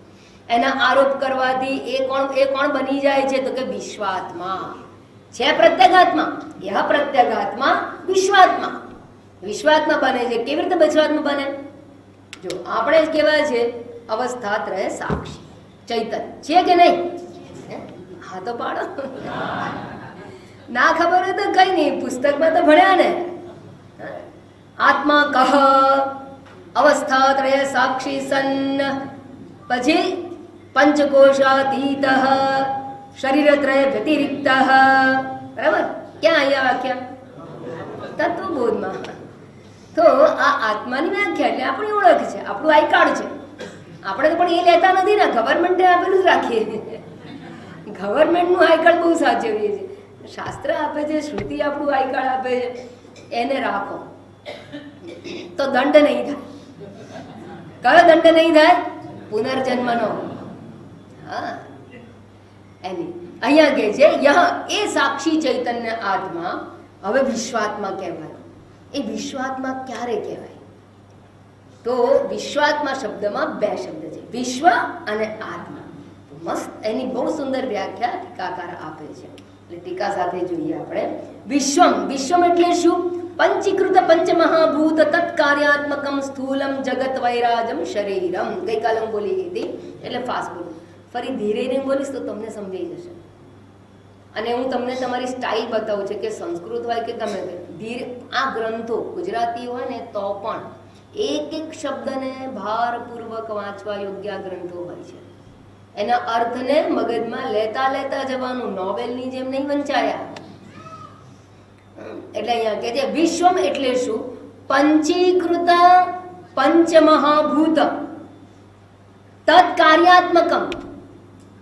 એના આરોપ કરવાથી એ કોણ બની જાય છે? તો કે વિશ્વાત્મા છે. પ્રત્યેગાત્મા, યહ પ્રત્યેગાત્મા વિશ્વાત્મા. વિશ્વાત્મા બને છે. કેવી રીતે વિશ્વાત્મા બને? જો આપણે જ કહેવાય છે અવસ્થાત્રય સાક્ષી ચૈતન્ય છે કે નહીં? હા તો પાડો. ના ખબર હોય તો કઈ નહીં, પુસ્તકમાં તો ભણ્યા ને. આત્મા કહ અવસ્થાત્રય સાક્ષી સન્ન, પછી પંચકોશાતીત શરીરત્રય વ્યતિરિક્ત. બરાબર? ક્યાં અહીંયા વાક્ય? તત્વબોધમાં. તો આ આત્માની વ્યાખ્યા એટલે આપણી ઓળખ છે, આપણું આઈ કાર્ડ છે. આપણે તો પણ એ લેતા નથી ને, ગવર્મેન્ટે આપેલું જ રાખીએ. ગવર્મેન્ટનું આઈ કાર્ડ બહુ સાચવીએ છીએ. શાસ્ત્ર આપે છે, શ્રુતિ આપણું આઈ કાર્ડ આપે છે, એને રાખો તો દંડ નહીં થાય. કયો દંડ નહીં થાય? પુનર્જન્મનો. હા, એની અહીંયા કહે છે યહ એ સાક્ષી ચૈતન્ય આત્મા. હવે વિશ્વાત્મા કહેવાય. એ વિશ્વાત્મા ક્યારે કહેવાય? તો વિશ્વાત્મા શબ્દમાં બે શબ્દ છે, વિશ્વ અને આત્મા. મસ્ત એની બહુ સુંદર વ્યાખ્યા ટીકાકાર આપે છે. એટલે ટીકા સાથે જોઈએ આપણે. વિશ્વમ, વિશ્વમ એટલે શું? પંચીકૃત પંચમહાભૂત તત્કાર્યાત્મકમ સ્થૂલમ જગત વૈરાજમ શરીરમ. ગઈકાલે હું બોલી ગઈ હતી એટલે ફાસ્ટ બોલું. ફરી ધીરે ધીરે બોલીશ તો તમને સમજાઈ જશે. અને હું તમને તમારી સ્ટાઇલ બતાવું છું કે સંસ્કૃત હોય કે ગમે તે ધીરે. આ ગ્રંથો ગુજરાતી હોય ને તો પણ એક એક શબ્દને ભારપૂર્વક વાંચવા યોગ્ય ગ્રંથો હોય છે. એના અર્થને મગજમાં લેતા લેતા જવાનું, નોવેલની જેમ નહીં વંચાયા. એટલે અહીંયા કહે છે વિશ્વમ એટલે શું? પંચીકૃત પંચમહાભૂત તત્કાર્યાત્મકમ.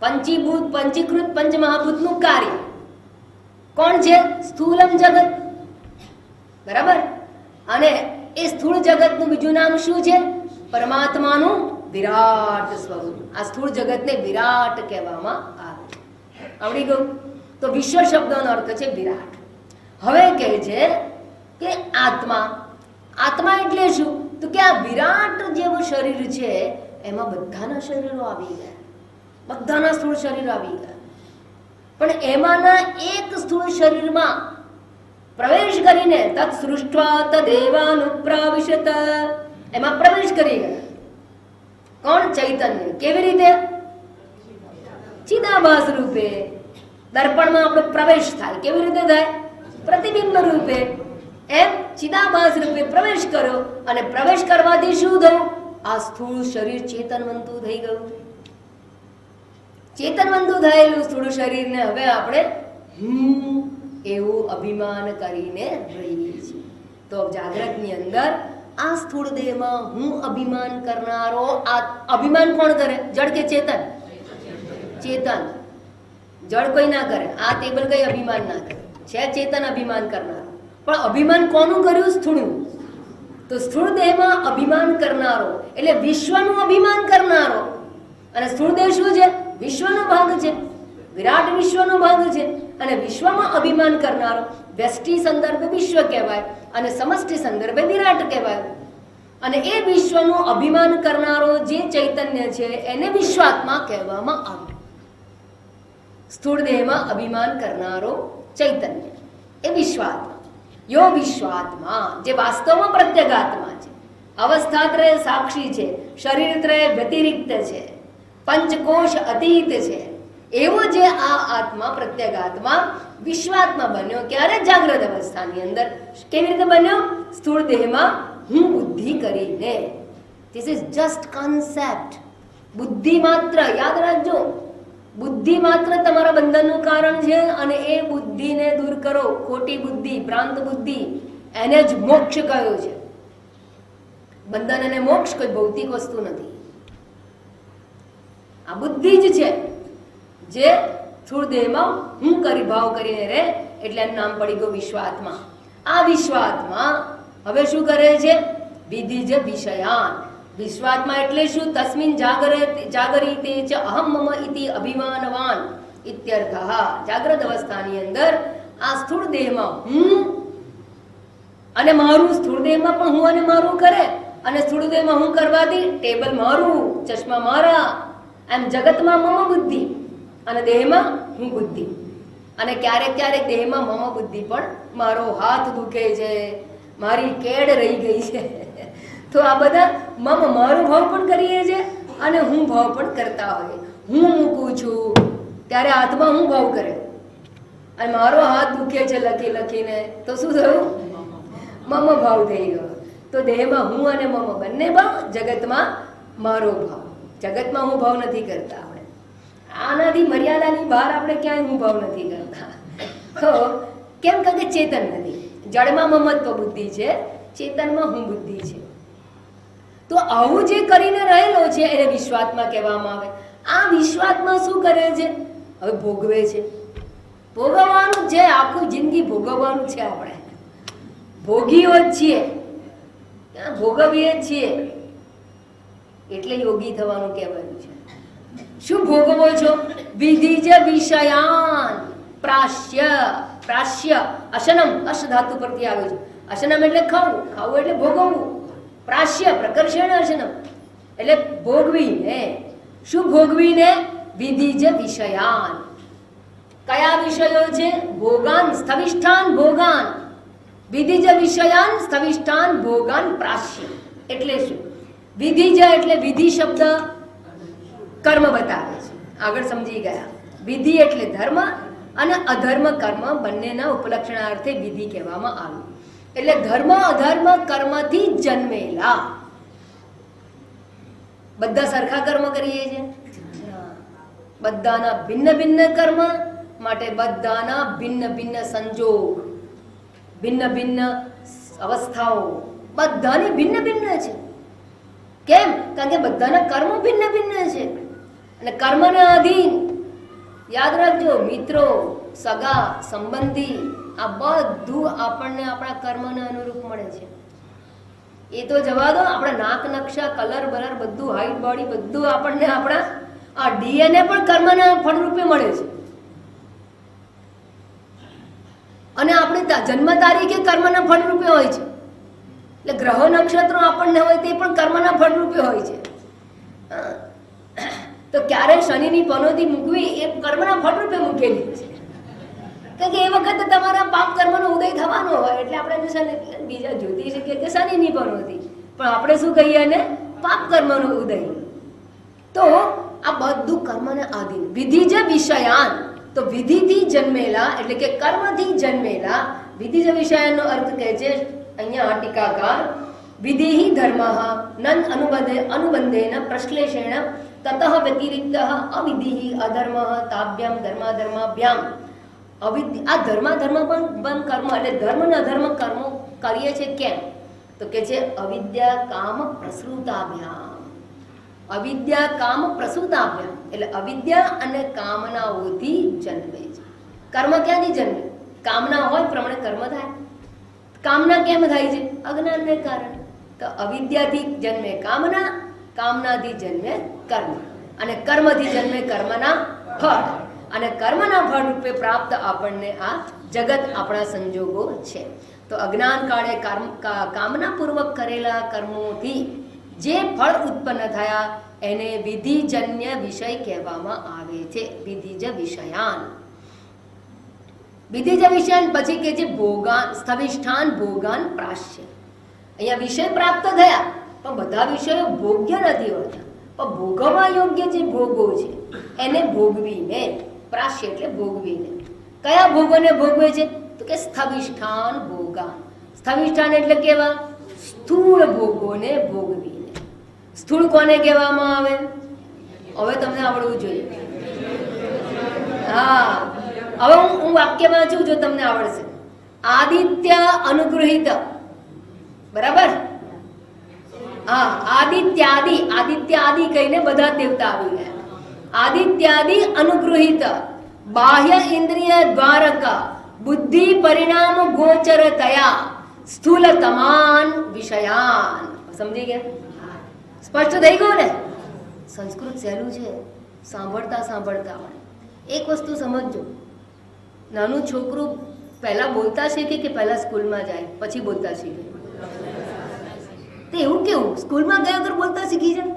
પંચીભૂત પંચીકૃત પંચમહાભૂતનું કાર્ય કોણ છે? સ્થૂલમ જગત. બરાબર. અને એ સ્થૂળ જગતનું બીજું નામ શું છે? પરમાત્માનું વિરાટ સ્વરૂપ. આ સ્થૂળ જગતને વિરાટ કહેવામાં આવે. આવડી ગયું? તો વિશ્વ શબ્દનો અર્થ છે વિરાટ. હવે કહે છે કે આત્મા. આત્મા એટલે શું? તો કે આ વિરાટ જેવું શરીર છે એમાં બધાના શરીરો આવી ગયા, બધાના સ્થૂળ શરીર આવી ગયા. પણ એમાંના એક સ્થૂળ શરીરમાં પ્રવેશ કરીને તત્ સૃષ્ટ્વા તદેવાનુપ્રાવિશત, એમાં પ્રવેશ કરી ગયા. કોણ? ચૈતન્ય. કેવી રીતે? ચિદાભાસ રૂપે. દર્પણમાં આપણો પ્રવેશ થાય. કેવી રીતે થાય? પ્રતિબિંબ રૂપે. એમ ચિદાભાસ રૂપે પ્રવેશ કર્યો અને પ્રવેશ કરવાથી શું થયું? આ સ્થૂળ શરીર ચેતનવંતું થઈ ગયું. ચેતનવંતું થયેલું સ્થૂળ શરીરને હવે આપણે હું એવું અભિમાન કરીને રહીએ છીએ. તો જાગ્રતની અંદર આ સ્થૂળ દેહમાં હું અભિમાન કરનારો. આ અભિમાન કોણ કરે? જડ કે ચેતન? ચેતન. જડ કોઈ ના કરે. આ ટેબલ કઈ અભિમાન ના કરે. છે ચેતન અભિમાન કરનારો. પણ અભિમાન કોનું કર્યું? સ્થૂળનું. તો સ્થૂળ દેહમાં અભિમાન કરનારો એટલે વિશ્વનું અભિમાન કરનારો. અને સ્થૂળ દેહ શું છે? વિશ્વનો ભાગ છે. વિરાટ વિશ્વનો ભાગ છે. અને વિશ્વમાં અભિમાન કરનારો વ્યષ્ટિ સંદર્ભે વિશ્વ કહેવાય અને સમષ્ટિ સંદર્ભે વિરાટ કહેવાય. અને એ વિશ્વનું અભિમાન કરનારો જે ચૈતન્ય છે એને વિશ્વાત્મા કહેવામાં આવે. સ્થૂળ દેહમાં અભિમાન કરનારો ચૈતન્ય એ વિશ્વાત્મા. યો વિશ્વાત્મા જે વાસ્તવમાં પ્રત્યેગાત્મા છે, અવસ્થાત્રય સાક્ષી છે, શરીરત્રય વ્યતિરિક્ત છે, પંચકોશ અતીત છે, એવો જે આ આત્મા પ્રત્યેગાત્મા વિશ્વાત્મા બન્યો. ક્યારે? જાગ્રત અવસ્થાની અંદર. કેવી રીતે બન્યો? સ્થૂળ દેહમાં હું બુદ્ધિ કરીને. This is just concept. બુદ્ધિ માત્ર યાદ રાખજો. બુદ્ધિ માત્ર તમારા બંધનનું કારણ છે અને એ બુદ્ધિને દૂર કરો. ખોટી બુદ્ધિ, ભ્રાંત બુદ્ધિ, એને જ મોક્ષ કહ્યો છે. બંધન અને મોક્ષ કોઈ ભૌતિક વસ્તુ નથી. આ બુદ્ધિ જ છે જે સ્થૂળ દેહમાં હું કરી ભાવ કરીને રહે. એટલે એનું નામ પડી ગયું વિશ્વાત્મા. આ વિશ્વાત્મા હવે શું કરે છે? વિધિજ વિષયાન. વિશ્વાત્મા એટલે શું? તસ્મિન જાગરીતે ચ અહમ મમ ઇતિ અભિમાનવાન ઇત્યર્થઃ. જાગ્રત અવસ્થાની અંદર આ સ્થૂળ દેહમાં હું અને મારું, સ્થૂળ દેહમાં પણ હું અને મારું કરે. અને સ્થૂળ દેહમાં હું કરવાથી ટેબલ મારું, ચશ્મા મારા, એમ જગતમાં મમ બુદ્ધિ અને દેહમાં હું બુદ્ધિ. અને ક્યારેક ક્યારેક દેહમાં મમ બુદ્ધિ પણ મારો હાથ દુખે છે, મારી કેડ રહી ગઈ છે. તો આ બધા મમ મારો ભાવ પણ કરીએ છીએ અને હું ભાવ પણ કરતા હોઈએ. હું મૂકું છું ત્યારે હાથમાં હું ભાવ કરે અને મારો હાથ દુખે છે લખી લખીને તો શું થયું? મમ ભાવ થઈ ગયો. તો દેહમાં હું અને મમ બંને ભાવ, જગતમાં મારો ભાવ. જગતમાં હું ભાવ નથી કરતા આપણે. આનાથી મર્યાદાની બહાર આપણે ક્યાંય હું ભાવ નથી કરતા. તો કેમ? કે ચેતન નથી. જડમાં મમત્વ બુદ્ધિ છે, ચેતનમાં હું બુદ્ધિ છે. તો આવું જે કરીને રહેલો છે એને વિશ્વાત્મા કહેવામાં આવે. આ વિશ્વાત્મા શું કરે છે? હવે ભોગવે છે. ભોગવવાનું છે, આખું જિંદગી ભોગવવાનું છે. આપણે ભોગીઓ જ છીએ, ભોગવીએ જ છીએ, એટલે યોગી થવાનું કહેવાયું છે. શું ભોગવો છો? વિધિજ વિષયાન પ્રાશ્ય. પ્રાશ્ય અશનમ, અશ ધાતુ પરથી આવે છે. અશનમ એટલે ખાવું, ખાવું એટલે ભોગવવું. પ્રાશ્ય પ્રકર્ષણ અશનમ એટલે ભોગવીને. શું ભોગવીને? વિધિજ વિષયાન. કયા વિષયો છે? ભોગાન સ્થવિષ્ઠાન ભોગાન. વિધિજ વિષયાન સ્થવિષ્ઠાન ભોગાન પ્રાશ્ય. એટલે શું? વિધિજ એટલે વિધિ શબ્દ કર્મ બતાવે છે. આગળ સમજી ગયા. વિધિ એટલે ધર્મ અને અધર્મ કર્મ બંનેના ઉપલક્ષણાર્થે વિધિ કહેવામાં આવ્યું. એટલે ધર્મ અધર્મ કર્મથી જન્મેલા. બધા સરખા કર્મ કરીએ છીએ? બધાના ભિન્ન ભિન્ન કર્મ માટે બધાના ભિન્ન ભિન્ન સંજોગ, ભિન્ન ભિન્ન અવસ્થાઓ બધાની ભિન્ન ભિન્ન છે. કેમ? કારણ કે બધાના કર્મો ભિન્ન ભિન્ન છે અને કર્મના અધીન. યાદ રાખજો મિત્રો, સગા સંબંધી આ બધું આપણને આપણા કર્મને અનુરૂપ મળે છે. એ તો જવા દો, આપણા નાક નકશા, કલર બલર બધું, હાઈટ બોડી બધું આપણને આપણા આ ડીએનએ પણ કર્મના ફળરૂપે મળે છે. અને આપણી જન્મ તારીખે કર્મના ફળરૂપે હોય છે. એટલે ગ્રહો નક્ષત્રો આપણને હોય તે પણ કર્મના ફળરૂપે હોય છે. તો ક્યારે શનિની પનોતી મૂકવી એ કર્મના ફળરૂપે મૂકેલી છે. કારણ કે એ વખતે તમારા પાપ કર્મનો ઉદય થવાનો હોય એટલે આપણે બીજા જ્યોતિષ કે શનિની પનોતી, પણ આપણે શું કહીએ ને? પાપ કર્મનો ઉદય. તો આ બધું કર્મને આધીન. વિધિજ વિષયાન, તો વિધિથી જન્મેલા એટલે કે કર્મથી જન્મેલા. વિધિજ વિષયાનો અર્થ કહે છે અહીંયા ટીકાકાર, વિધિ ધર્મ નન અનુબંધેન પ્રશ્લેષેણ તતઃ વ્યતિરિક્ત અવિધિ અધર્મ તાભ્યામ ધર્માધર્માભ્યામ. આ ધર્માધર્મ પણ કર્મ એટલે ધર્મ ને અધર્મ કર્મો કરીએ છીએ. કેમ? તો કે છે અવિદ્યા કામ પ્રસૃતાભ્યામ. અવિદ્યા કામ પ્રસૃતાભ્યામ એટલે અવિદ્યા અને કામનાઓથી જન્મે છે. કર્મ ક્યાંથી જન્મે? કામના હોય પ્રમાણે કર્મ થાય. કામના કેમ થાય છે? અજ્ઞાનને કારણે. તો અવિદ્યાથી જન્મે કામના, કામનાથી જન્મે કર્મ, અને કર્મથી જન્મે કર્મના ફળ, અને કર્મના ફળ રૂપે પ્રાપ્ત આપણને આ જગત આપણા સંજોગો છે. તો અજ્ઞાન કાળે કામનાપૂર્વક કરેલા કર્મોથી જે ફળ ઉત્પન્ન થયા એને વિધિજન્ય વિષય કહેવામાં આવે છે. વિધિજ વિષયાન. વિધિજ વિષયાન પછી કે છે ભોગાન સ્થવિષ્ઠાન ભોગાન પ્રાશ્ય. અહીંયા વિષય પ્રાપ્ત થયા પણ બધા વિષયો ભોગ્ય નથી હોતા. પણ ભોગવવા યોગ્ય જે ભોગો છે એને ભોગવીને. પ્રાશ્ય એટલે ભોગવીને. કયા ભોગોને ભોગવે છે? તો કે સ્થવિષ્ઠાન ભોગાન. સ્થવિષ્ઠાન એટલે કેવા? સ્થૂળ ભોગોને ભોગવીને. સ્થૂળ કોને કહેવામાં આવે? હવે તમને આવડવું જોઈએ. હા, હવે હું વાક્ય વાંચું, જો તમને આવડશે. આદિત્ય અનુગૃહિત, બરાબર? હા, આદિત્યાદિ. આદિત્યાદિ કહીને બધા દેવતા આવી ગયા. આદિત્યાદિ અનુગૃહિત બાહ્ય ઇન્દ્રિય દ્વારક બુદ્ધિ પરિણામ ગોચર તયા સ્થૂલ તમાન વિષયાન. સમજી ગયા? સ્પષ્ટ થઈ ગયું ને? સંસ્કૃત સહેલું છે, સાંભળતા સાંભળતા. એક વસ્તુ સમજજો, નાનું છોકરું પહેલા બોલતા શીખે કે પહેલા સ્કૂલમાં જાય પછી બોલતા શીખે? તો એવું કેવું સ્કૂલમાં ગયા વગર બોલતા શીખી જાય?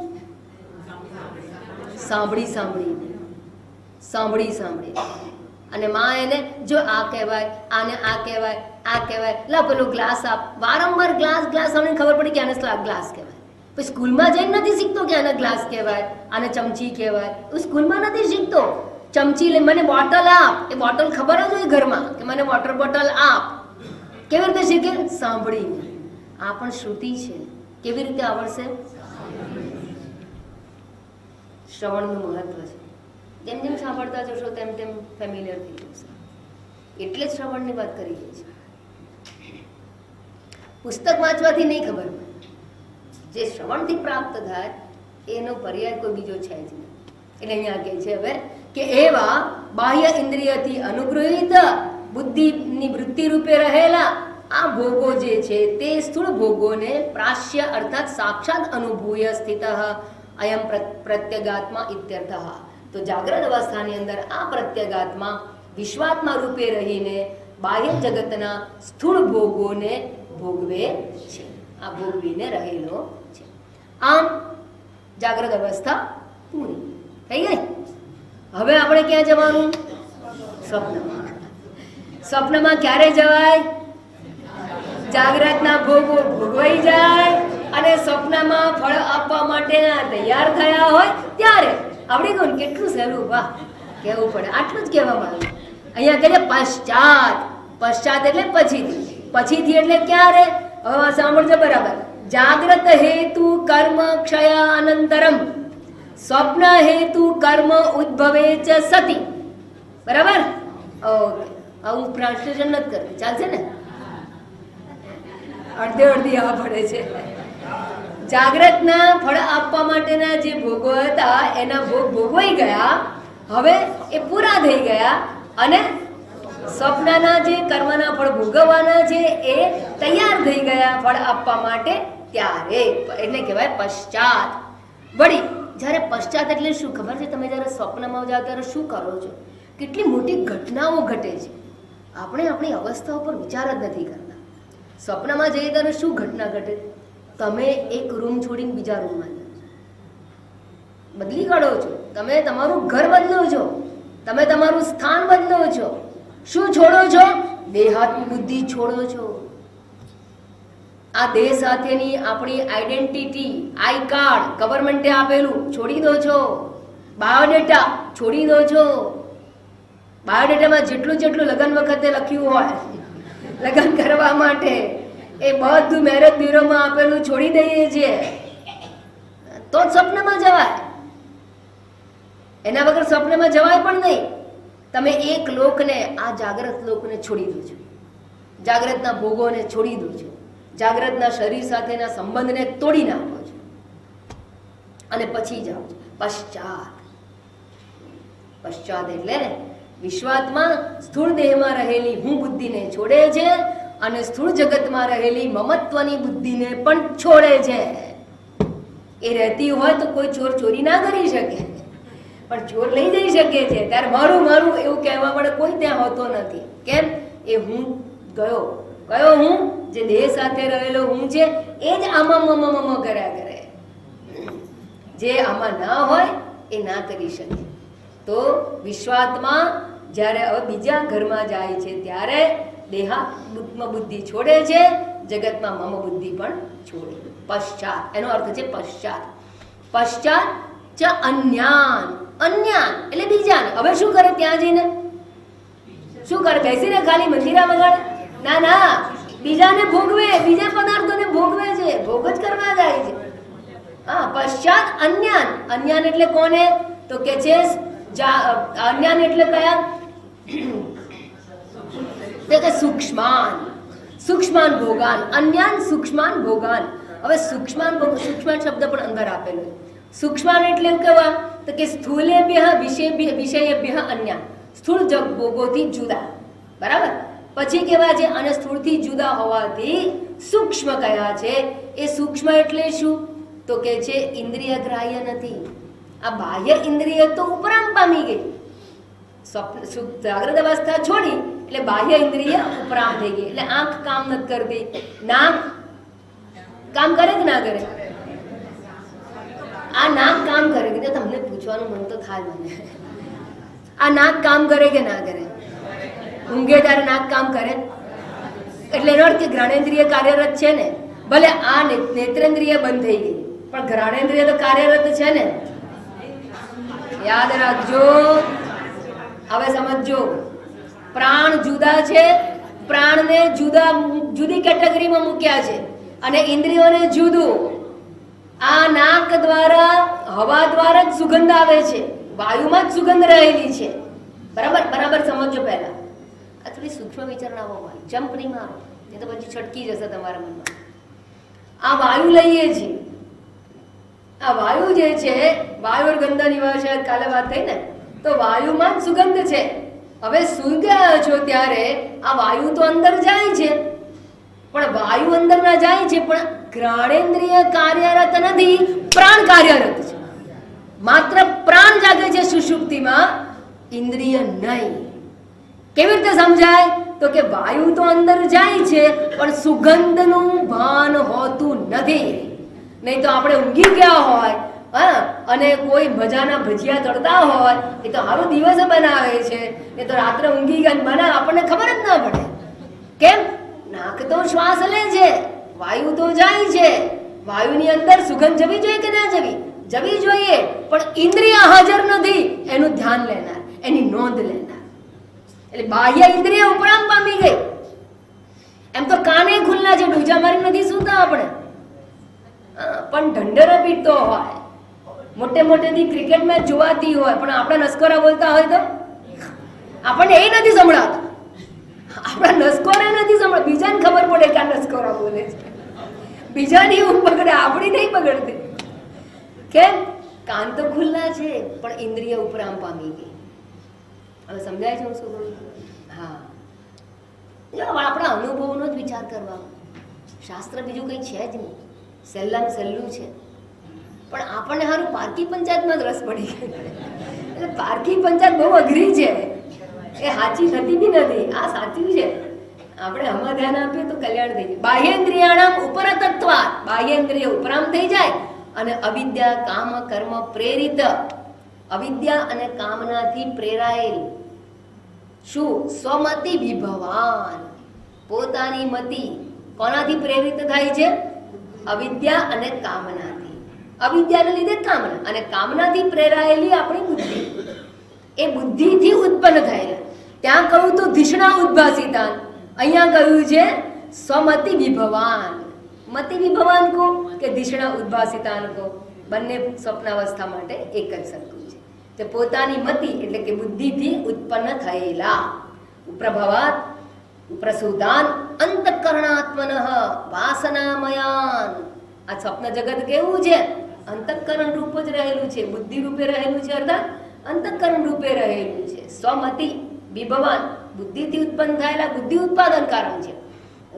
સાંભળી સાંભળીને, સાંભળી સાંભળી. અને માં એને જો આ કહેવાય, આને આ કહેવાય, આ કહેવાય, લા પેલો ગ્લાસ આપ, વારંવાર ગ્લાસ ગ્લાસ સાંભળીને ખબર પડી કે આને ગ્લાસ કહેવાય. પછી સ્કૂલમાં જઈને નથી શીખતો કે આને ગ્લાસ કહેવાય, આને ચમચી કહેવાય. એ સ્કૂલમાં નથી શીખતો. ચમચી લે, મને બોટલ આપ, એ બોટલ ખબર જ હોય ઘરમાં કે મને વોટર બોટલ આપ. કેવી રીતે શીખે? સાંભળીને. આ પણ શ્રુતિ છે. કેવી રીતે આવડશે? શ્રવણનું મહત્વ છે. જેમ જેમ સાંભળતા જશો તેમ તેમ ફેમિલિયર થઈ જશે. એટલે જ શ્રવણની વાત કરી છે. પુસ્તક વાંચવાથી નહીં ખબર પડે, જે શ્રવણથી પ્રાપ્ત થાય એનો પર્યાય કોઈ બીજો છે જ નહીં. એટલે અહીંયા કહે છે હવે કે એવા બાહ્ય ઇન્દ્રિયથી અનુગૃહિત બુદ્ધિની વૃત્તિ રૂપે રહેલા આ ભોગો જે છે તે સ્થૂળ ભોગોને પ્રાશ્ય અર્થાત સાક્ષાત અનુભૂય સ્થિત અયમ પ્રત્યગાત્મા ઇત્યર્થ. તો જાગ્રત અવસ્થાની અંદર આ પ્રત્યગાત્મા વિશ્વાત્મા રૂપે રહીને બાહ્ય જગતના સ્થૂળ ભોગોને ભોગવે છે, આ ભોગવીને રહેલો છે. આમ જાગ્રત અવસ્થા પૂરી થઈ ગઈ. હવે આપણે ક્યાં જવાનું? સ્વપ્નમાં. સ્વપ્નમાં ક્યારે જવાય? જાગ્રતના ભોગો ભોગવાઈ જાય અને સ્વપ્નમાં ફળ આપવા માટેના તૈયાર થયા હોય ત્યારે. આવડી ગયું? કેટલું સહેલું! વાહ, કહેવું પડે. આટલું જ કહેવામાં આવ્યું. અહીંયા કહે છે પશ્ચાત. પશ્ચાત એટલે પછીથી. પછીથી એટલે ક્યારે? હવે સાંભળજો બરાબર. જાગ્રત હેતુ કર્મ ક્ષય અનંતરમ સ્વપ્ન હેતુ કર્મ ઉદ્ભવે ચ સતી. બરાબર? ઓકે. હું ટ્રાન્સલેશન નથી કરતી, ચાલશે ને? અડધી અડધી આ પડે છે. જાગ્રતના ફળ આપવા માટેના જે ભોગો હતા એના ભોગ ભોગવાઈ ગયા, હવે એ પૂરા થઈ ગયા અને સ્વપ્નના જે કર્મના ફળ ભોગવવાના છે એ તૈયાર થઈ ગયા ફળ આપવા માટે ત્યારે. એટલે કહેવાય પશ્ચાત. વળી જ્યારે પશ્ચાત એટલે શું ખબર છે? તમે જ્યારે સ્વપ્નમાં જાઓ ત્યારે શું કરો છો? કેટલી મોટી ઘટનાઓ ઘટે છે. આપણે આપણી અવસ્થાઓ પર વિચાર જ નથી કરતા. સ્વપ્નમાં જઈએ ત્યારે શું ઘટના ઘટે? તમે એક રૂમ છોડીને બીજા રૂમમાં જાઓ, બદલી કાઢો છો. તમે તમારું ઘર બદલો છો, તમે તમારું સ્થાન બદલો છો. શું છોડો છો? દેહાત્મ બુદ્ધિ છોડો છો. આ દેહ સાથેની આપણી આઈડેન્ટિટી, આઈ કાર્ડ ગવર્મેન્ટે આપેલું છોડી દો છો. બાયોડેટા છોડી દો છો. બાયોડેટામાં જેટલું જેટલું લગ્ન વખતે લખ્યું હોય લગ્ન કરવા માટે એ બધું મેરેજ બ્યુરોમાં આપેલું છોડી દઈએ છીએ તો જ સ્વપ્નમાં જવાય. એના વગર સ્વપ્નમાં જવાય પણ નહીં. તમે એક લોકને, આ જાગ્રત લોકને છોડી દો છો, જાગ્રતના ભોગોને છોડી દો છો, જાગ્રતના શરીર સાથેના સંબંધને તોડી નાખો છો અને પછી જાઓ છો પશ્ચાત. પશ્ચાત એટલે વિશ્વાત્મા સ્થૂળ દેહમાં રહેલી હું બુદ્ધિને છોડે છે અને સ્થૂળ જગતમાં રહેલી મમત્વની બુદ્ધિને પણ છોડે છે. એ રહેતી હોય તો કોઈ ચોર ચોરી ના કરી શકે, પણ ચોર લઈ જઈ શકે છે. ત્યારે મારું મારું એવું કહેવા મળે કોઈ ત્યાં હોતો નથી. કેમ? એ હું ગયો, કયો હું? જે દેહ સાથે રહેલો હું છે એ જ આમાં કર્યા કરે. જે આમાં ના હોય એ ના કરી શકે. તો વિશ્વાત્મા જ્યારે હવે બીજા ઘરમાં જાય છે ત્યારે દેહાત્મ બુદ્ધિ છોડે છે, જગતમાં મમ બુદ્ધિ પણ છોડે. પશ્ચાત એનો અર્થ છે પશ્ચાત. પશ્ચાત ચ અન્યાન. અન્યાન એટલે બીજાને. હવે શું કરે ત્યાં જઈને? શું કરે? બેસીને ખાલી મંજીરા વગાડે? ના ના, બીજાને ભોગવે, બીજા પદાર્થોને ભોગવે છે, ભોગ જ કરવા જાય છે. હા, પશ્ચાત અન્યાન. અન્યાન એટલે કોને? તો કે છે અન્યાન એટલે કયા? કે સૂક્ષ્માન. સૂક્ષ્માન ભોગાન. અન્યાન સૂક્ષ્માન ભોગાન. હવે સૂક્ષ્માન સૂક્ષ્માન શબ્દ પણ અંદર આપેલો છે. સૂક્ષ્માન એટલે કેવા? તો કે સ્થૂલેભ્ય વિષયેભ્ય અન્યાન. સ્થૂળ ભોગોથી જુદા. બરાબર? પછી કેવા છે? અને સ્થૂળથી જુદા હોવાથી સૂક્ષ્મ કયા છે. એ સૂક્ષ્મ એટલે શું? તો કે છે ઇન્દ્રિય ગ્રાહ્ય નથી. આ બાહ્ય ઇન્દ્રિય તો ઉપરામ પામી ગઈ. જાગ્રત અવસ્થા છોડી એટલે બાહ્ય ઇન્દ્રિય ઉપરામ થઈ ગઈ. એટલે આંખ કામ નથી કરતી, નાક કામ કરે કે ના કરે? આ નાક કામ કરે કે? તમને પૂછવાનું મન તો થાય મને. આ નાક કામ કરે કે ના કરે? ઊંઘે ત્યારે નાક કામ કરે એટલે એનો અર્થ કે ઘ્રાણેન્દ્રિય કાર્યરત છે ને. ભલે આ નેત્રેન્દ્રિય બંધ થઈ ગઈ પણ ઘ્રાણેન્દ્રિય તો કાર્યરત છે ને. યાદ રાખજો. હવે સમજો, પ્રાણ જુદા છે, પ્રાણને જુદી કેટેગરીમાં મૂક્યા છે અને ઇન્દ્રિયોને જુદું. આ નાક દ્વારા, હવા દ્વારા જ સુગંધ આવે છે, વાયુમાં જ સુગંધ રહેલી છે. બરાબર? બરાબર સમજો. પહેલા આ થોડી સૂક્ષ્મ વિચારણાઓ હોય, જમ્પ નહીં મારો, એ તો પછી છટકી જશે તમારા મનમાં. આ વાયુ લઈએ છીએ, આ વાયુ જે છે, વાયુ ગંધ નિવાસ કાલે વાત થઈ ને, તો વાયુમાં જ સુગંધ છે. હવે સુઈ ગયા છો ત્યારે આ વાયુ તો અંદર જાય છે, પણ વાયુ અંદર ના જાય છે, પણ ઘ્રાણેન્દ્રિય કાર્યરત નથી, પ્રાણ કાર્યરત છે. માત્ર પ્રાણ જાગે છે સુષુપ્તિમાં, ઇન્દ્રિય નહીં. કેવી રીતે સમજાય? તો કે વાયુ તો અંદર જાય છે પણ સુગંધનું ભાન હોતું નથી. નહીં તો આપણે ઊંઘી ગયા હોય અને કોઈ મજાના ભજીયા તળતા હોય, એ તો સારો દિવસ બનાવે છે, એ તો રાત્રે ઊંઘી ગયા બનાવે, આપણને ખબર જ ના પડે. કેમ? નાક તો શ્વાસ લે છે, વાયુ તો જાય છે, વાયુની અંદર સુગંધ જવી જોઈએ કે ના જવી? જવી જોઈએ, પણ ઇન્દ્રિય હાજર નથી, એનું ધ્યાન લેનાર, એની નોંધ લેનાર. એટલે બાહ્ય ઇન્દ્રિય ઉપરામ પામી ગઈ. એમ તો કાને ખુલ્લા છે, ડૂજા મારી નથી સુતા આપણે, પણ ઢંઢેરો પીટતો હોય, મોટે મોટેથી ક્રિકેટ મેચ જોવાતી હોય, પણ આપણા નસ્કોરા બોલતા હોય તો આપણને એ નથી સંભળાતા. આપણા નસ્કોરા નથી સંભળાતા, બીજાને ખબર પડે કે આ નસ્કોરા બોલે છે, બીજાની ઊંઘ બગડે, આપણી નહીં બગડતી. કેમ? કાન તો ખુલ્લા છે પણ ઇન્દ્રિય ઉપરામ પામી ગઈ. હવે સમજાય છે હું શું કહું? હા, આપણા અનુભવનો જ વિચાર કરવાનો. શાસ્ત્ર બીજું કંઈ છે જ નહીં, સહેલામ સહેલું છે. પણ આપણને સારું પારકી પંચાયતમાં જ રસ પડી ગયો. એટલે પારકી પંચાયત બહુ અઘરી છે, એ સાચી થતી બી નથી. આ સાચું છે, આપણે આમાં ધ્યાન આપીએ તો કલ્યાણ થઈ જાય. બાહ્યેન્દ્રિયાણામ ઉપરતત્વાત, બાહ્યેન્દ્રિય ઉપરામ થઈ જાય અને અવિદ્યા કામ કર્મ પ્રેરિત, અવિદ્યા અને કામનાથી પ્રેરાયેલ શું? સ્વમતિ વિભવાન, પોતાની મતિ કોનાથી પ્રેરિત થાય છે? અવિદ્યા અને કામનાથી. અવિદ્યાને લીધે કામના, અને કામનાથી પ્રેરાયેલી આપણી બુદ્ધિ, એ બુદ્ધિથી ઉત્પન્ન થયેલા. ત્યાં કહ્યું તો ધિષણા ઉદ્ભાસિતાન, અહીંયા કહ્યું છે સ્વમતિ વિભવાન. મતિ વિભવાન કો કે ધિષણા ઉદ્ભાસિતાન કો, બંને સ્વપ્નાવસ્થા માટે એક જ સરખું છે. તે પોતાની મતિ એટલે કે બુદ્ધિથી ઉત્પન્ન થયેલા. પ્રભવાત પ્રસુદાન અંતઃકરણાત્મનઃ વાસનામયાન. આ સ્વપ્ન જગત કેવું છે? અંતઃકરણ રૂપ જ રહેલું છે, બુદ્ધિ રૂપે રહેલું છે, અર્થાત અંતઃકરણ રૂપે રહેલું છે. સ્વમતિ વિભવાન, બુદ્ધિથી ઉત્પન્ન થયેલા, બુદ્ધિ ઉત્પાદન કારણ છે.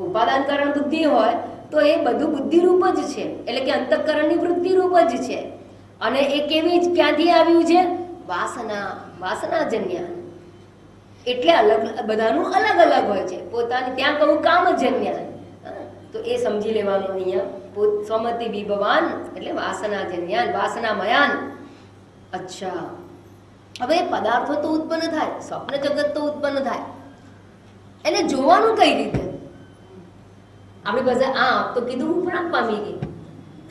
ઉપાદાન કારણ બુદ્ધિ હોય તો એ બધું બુદ્ધિ રૂપ જ છે, એટલે કે અંતઃકરણની વૃત્તિ રૂપ જ છે. અને એ કેવી ક્યાંથી આવ્યું છે? વાસના, વાસનાજન્ય. એટલે અલગ, બધાનું અલગ અલગ હોય છે. પોતાની ત્યાં કહું કામજન્ય, તો એ સમજી લેવાનું અહીંયા. સ્વમતિ વિભવાન એટલે વાસનાજન્યાન, વાસનામયાન. અચ્છા, હવે પદાર્થો તો ઉત્પન્ન થાય, સ્વપ્ન જગત તો ઉત્પન્ન થાય, એને જોવાનું કઈ રીતે? આપણી પાસે આંખ તો કીધું ઉપરામ પામી ગઈ,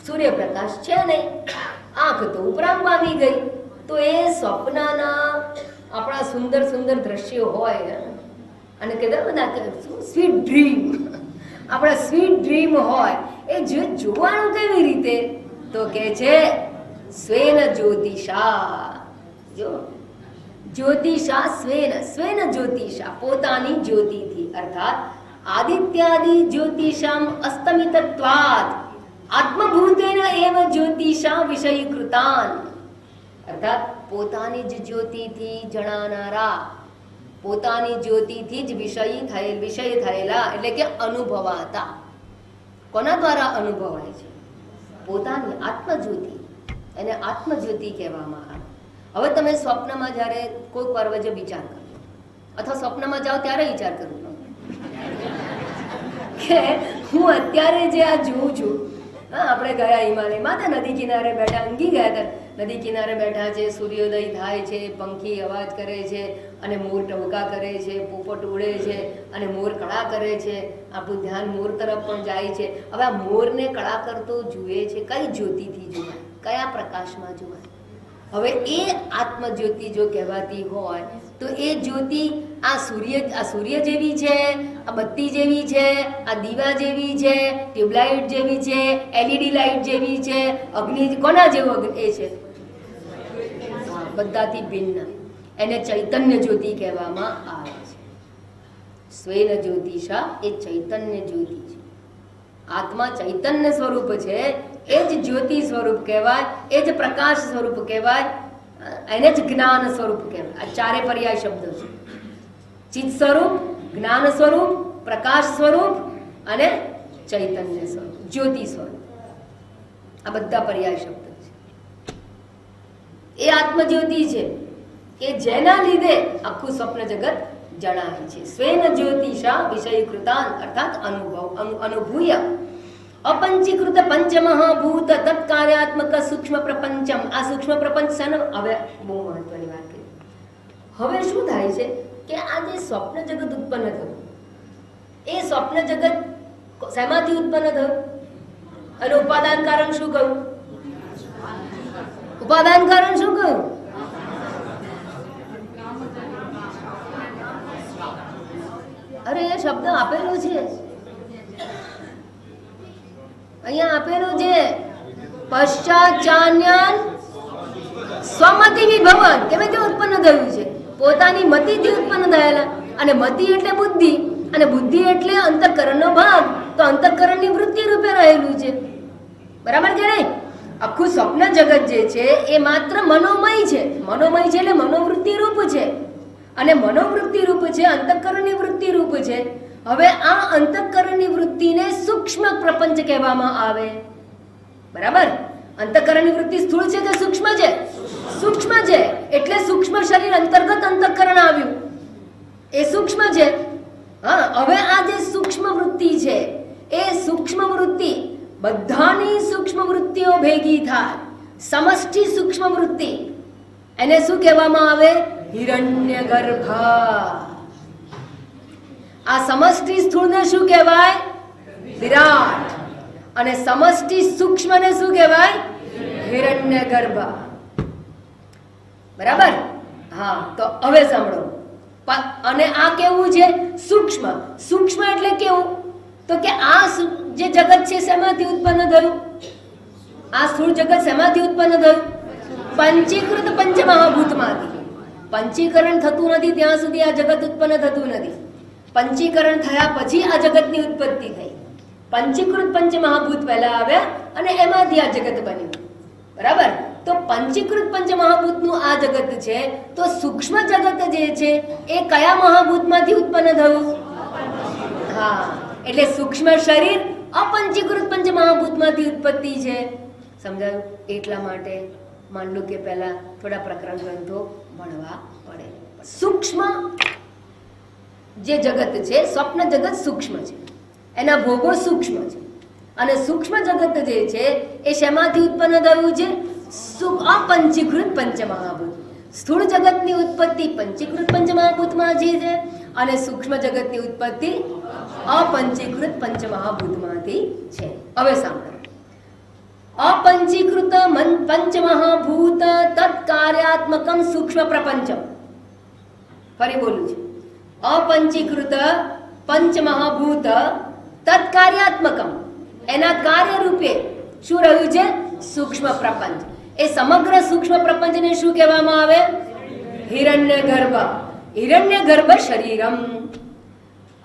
સૂર્યપ્રકાશ છે નહીં, આંખ તો ઉપરામ પામી ગઈ. તો એ સ્વપ્નના આપણા સુંદર સુંદર દ્રશ્યો હોય, અને કીધા બધા સ્વીટ ડ્રીમ, આપણા સ્વીટ ડ્રીમ હોય, એ જોવાનું કેવી રીતે? તો કે છે સ્વેન જ્યોતિષા. જો જ્યોતિષા સ્વેન, સ્વેન જ્યોતિષા, પોતાની જ્યોતિથી, અર્થાત આદિત્યાદિ જ્યોતિષામ અસ્તમિતત્વાત આત્મભૂતેન એવ જ્યોતિષા વિષયીકૃતાન. અર્થાત પોતાની જ જ્યોતિથી જણાનારા, પોતાની જ્યોતિથી જ વિષય થયેલા, એટલે કે અનુભવાતા. કોના દ્વારા અનુભવાય છે? પોતાની આત્મજ્યોતિ, એને આત્મજ્યોતિ કહેવામાં આવે. હવે તમે સ્વપ્નમાં જ્યારે કોઈ પર્વજ વિચાર કરો, અથવા સ્વપ્નમાં જાઓ ત્યારે વિચાર કરો કે હું અત્યારે જે આ જોઉં છું, આપણે ગયા હિમાલયમાં તો નદી કિનારે બેઠા, ઊંઘી ગયા હતા, નદી કિનારે બેઠા છે, સૂર્યોદય થાય છે, પંખી અવાજ કરે છે, અને મોર ટવકા કરે છે, પોપટ ઉડે છે, અને મોર કળા કરે છે. આપણું ધ્યાન મોર તરફ પણ જાય છે. હવે આ મોરને કળા કરતો જુએ છે, કઈ જ્યોતિથી જોવાય, કયા પ્રકાશમાં જોવાય? હવે એ આત્મજ્યોતિ જો કહેવાતી હોય તો એ જ્યોતિ આ સૂર્ય જેવી છે, આ બત્તી જેવી છે, આ દીવા જેવી છે, ટ્યુબલાઇટ જેવી છે, એલઈડી લાઇટ જેવી છે, અગ્નિ કોના જેવો એ છે? બધાથી ભિન્ન. એને ચૈતન્ય જ્યોતિ કહેવામાં આવે છે. સ્વેન જ્યોતિષા એ ચૈતન્ય જ્યોતિ છે. આત્મા ચૈતન્ય સ્વરૂપ છે, એ જ જ્યોતિ સ્વરૂપ કહેવાય, એ જ પ્રકાશ સ્વરૂપ કહેવાય, એને જ જ્ઞાન સ્વરૂપ કહેવાય. આ ચારે પર્યાય શબ્દો છે. ચિત્ત સ્વરૂપ, જ્ઞાન સ્વરૂપ, પ્રકાશ સ્વરૂપ અને ચૈતન્ય સ્વરૂપ, જ્યોતિ સ્વરૂપ. આ બધા પર્યાય શબ્દો છે. એ આત્મજ્યોતિ છે કે જેના લીધે આખું સ્વપ્ન જગત જણાય છે. સ્વેન જ્યોતિષા વિષયીકૃતાન અર્થાત અનુભૂય અપંચીકૃત પંચમહાભૂત તત્કાર્યાત્મક સૂક્ષ્મ પ્રપંચમ. આ સૂક્ષ્મ પ્રપંચ છે ને, હવે બહુ મહત્વની વાત કરી. હવે શું થાય છે કે આ જે સ્વપ્ન જગત ઉત્પન્ન થયું, એ સ્વપ્ન જગત શેમાંથી ઉત્પન્ન થયું? અને ઉપાદાન કારણ શું કહ્યું? ઉપાદાન કારણ શું કહ્યું? અરે એ શબ્દ આપેલો છે અહીંયા, આપેલું છે પશ્ચાચાન્યાન સ્વમતિ વિભવન. કેવી રીતે ઉત્પન્ન થયું છે? પોતાની મતિથી ઉત્પન્ન થયેલા. અને મતિ એટલે બુદ્ધિ, અને બુદ્ધિ એટલે અંતઃકરણનો ભાગ. તો અંતઃકરણની વૃત્તિ રૂપે રહેલું છે. બરાબર કે નહીં? આખું સ્વપ્ન જગત જે છે એ માત્ર મનોમય છે. મનોમય છે એટલે મનોવૃત્તિ રૂપ છે. અને મનોવૃત્તિ રૂપ છે, અંતઃકરણની વૃત્તિ રૂપ છે. હવે આ અંતઃકરણની વૃત્તિને સૂક્ષ્મ પ્રપંચ કહેવામાં આવે. બરાબર? અંતઃકરણની વૃત્તિ સ્થૂળ છે કે સૂક્ષ્મ છે? સૂક્ષ્મ છે. એટલે સૂક્ષ્મ શરીર અંતર્ગત અંતઃકરણ આવ્યું, એ સૂક્ષ્મ છે. હા, હવે આ જે સૂક્ષ્મ વૃત્તિ છે, એ સૂક્ષ્મ વૃત્તિ બધાની સૂક્ષ્મ વૃત્તિઓ ભેગી થાય, સમષ્ટિ સૂક્ષ્મ વૃત્તિ, એને શું કહેવામાં આવે? હિરણ્યગર્ભ. આ સમષ્ટિ સ્થૂળને શું કહેવાય? વિરાટ. અને સમષ્ટિ સૂક્ષ્મને શું કહેવાય? હિરણ્યગર્ભ. બરાબર? હા, તો હવે સાંભળો. અને આ કેવું છે? સૂક્ષ્મ. સૂક્ષ્મ એટલે કેવું? તો કે આ જે જગત છે શેમાંથી ઉત્પન્ન થયું? આ સ્થૂળ જગત શેમાંથી ઉત્પન્ન થયું? પંચીકૃત પંચમહાભૂતમાંથી. પંચીકરણ થતું નથી ત્યાં સુધી આ જગત ઉત્પન્ન થતું નથી. પંચીકરણ થયા પછી આ જગતની ઉત્પત્તિ થઈ. પંચીકૃત પંચમહાભૂત પહેલા આવ્યા અને એમાંથી આ જગત બન્યું. બરાબર? તો પંચીકૃત પંચમહાભૂતનું આ જગત છે. તો સૂક્ષ્મ જગત જે છે એ કયા મહાભૂતમાંથી ઉત્પન્ન થયું? હા, એટલે સૂક્ષ્મ શરીર અપંચીકૃત પંચમહાભૂતમાંથી ઉત્પત્તિ છે. સમજાયું? એટલા માટે માનલું કે પહેલા થોડા પ્રકરણ ગ્રંથો ભણવા પડે. સૂક્ષ્મ જે જગત છે, સ્વપ્ન જગત સૂક્ષ્મ છે, એના ભોગો સૂક્ષ્મ છે. અને સૂક્ષ્મ જગત જે છે એ શેમાંથી ઉત્પન્ન થયું છે? અપંચીકૃત પંચમહાભૂત. સ્થૂળ જગતની ઉત્પત્તિ પંચીકૃત પંચમહાભૂતમાંથી છે અને સૂક્ષ્મ જગતની ઉત્પત્તિ અપંચીકૃત પંચમહાભૂતમાંથી છે. હવે સાંભળો. અપંચીકૃત પંચમહાભૂત તત્કાર્યાત્મકમ સૂક્ષ્મ પ્રપંચમ. ફરી બોલું છું. અપંચીકૃત પંચમહાભૂત તત્કાર્યાત્મકમ, એના કાર્ય રૂપે શું રહ્યું છે? સૂક્ષ્મ પ્રપંચ. એ સમગ્ર સૂક્ષ્મ પ્રપંચને શું કહેવામાં આવે? હિરણ્યગર્ભ. હિરણ્યગર્ભ શરીરમ.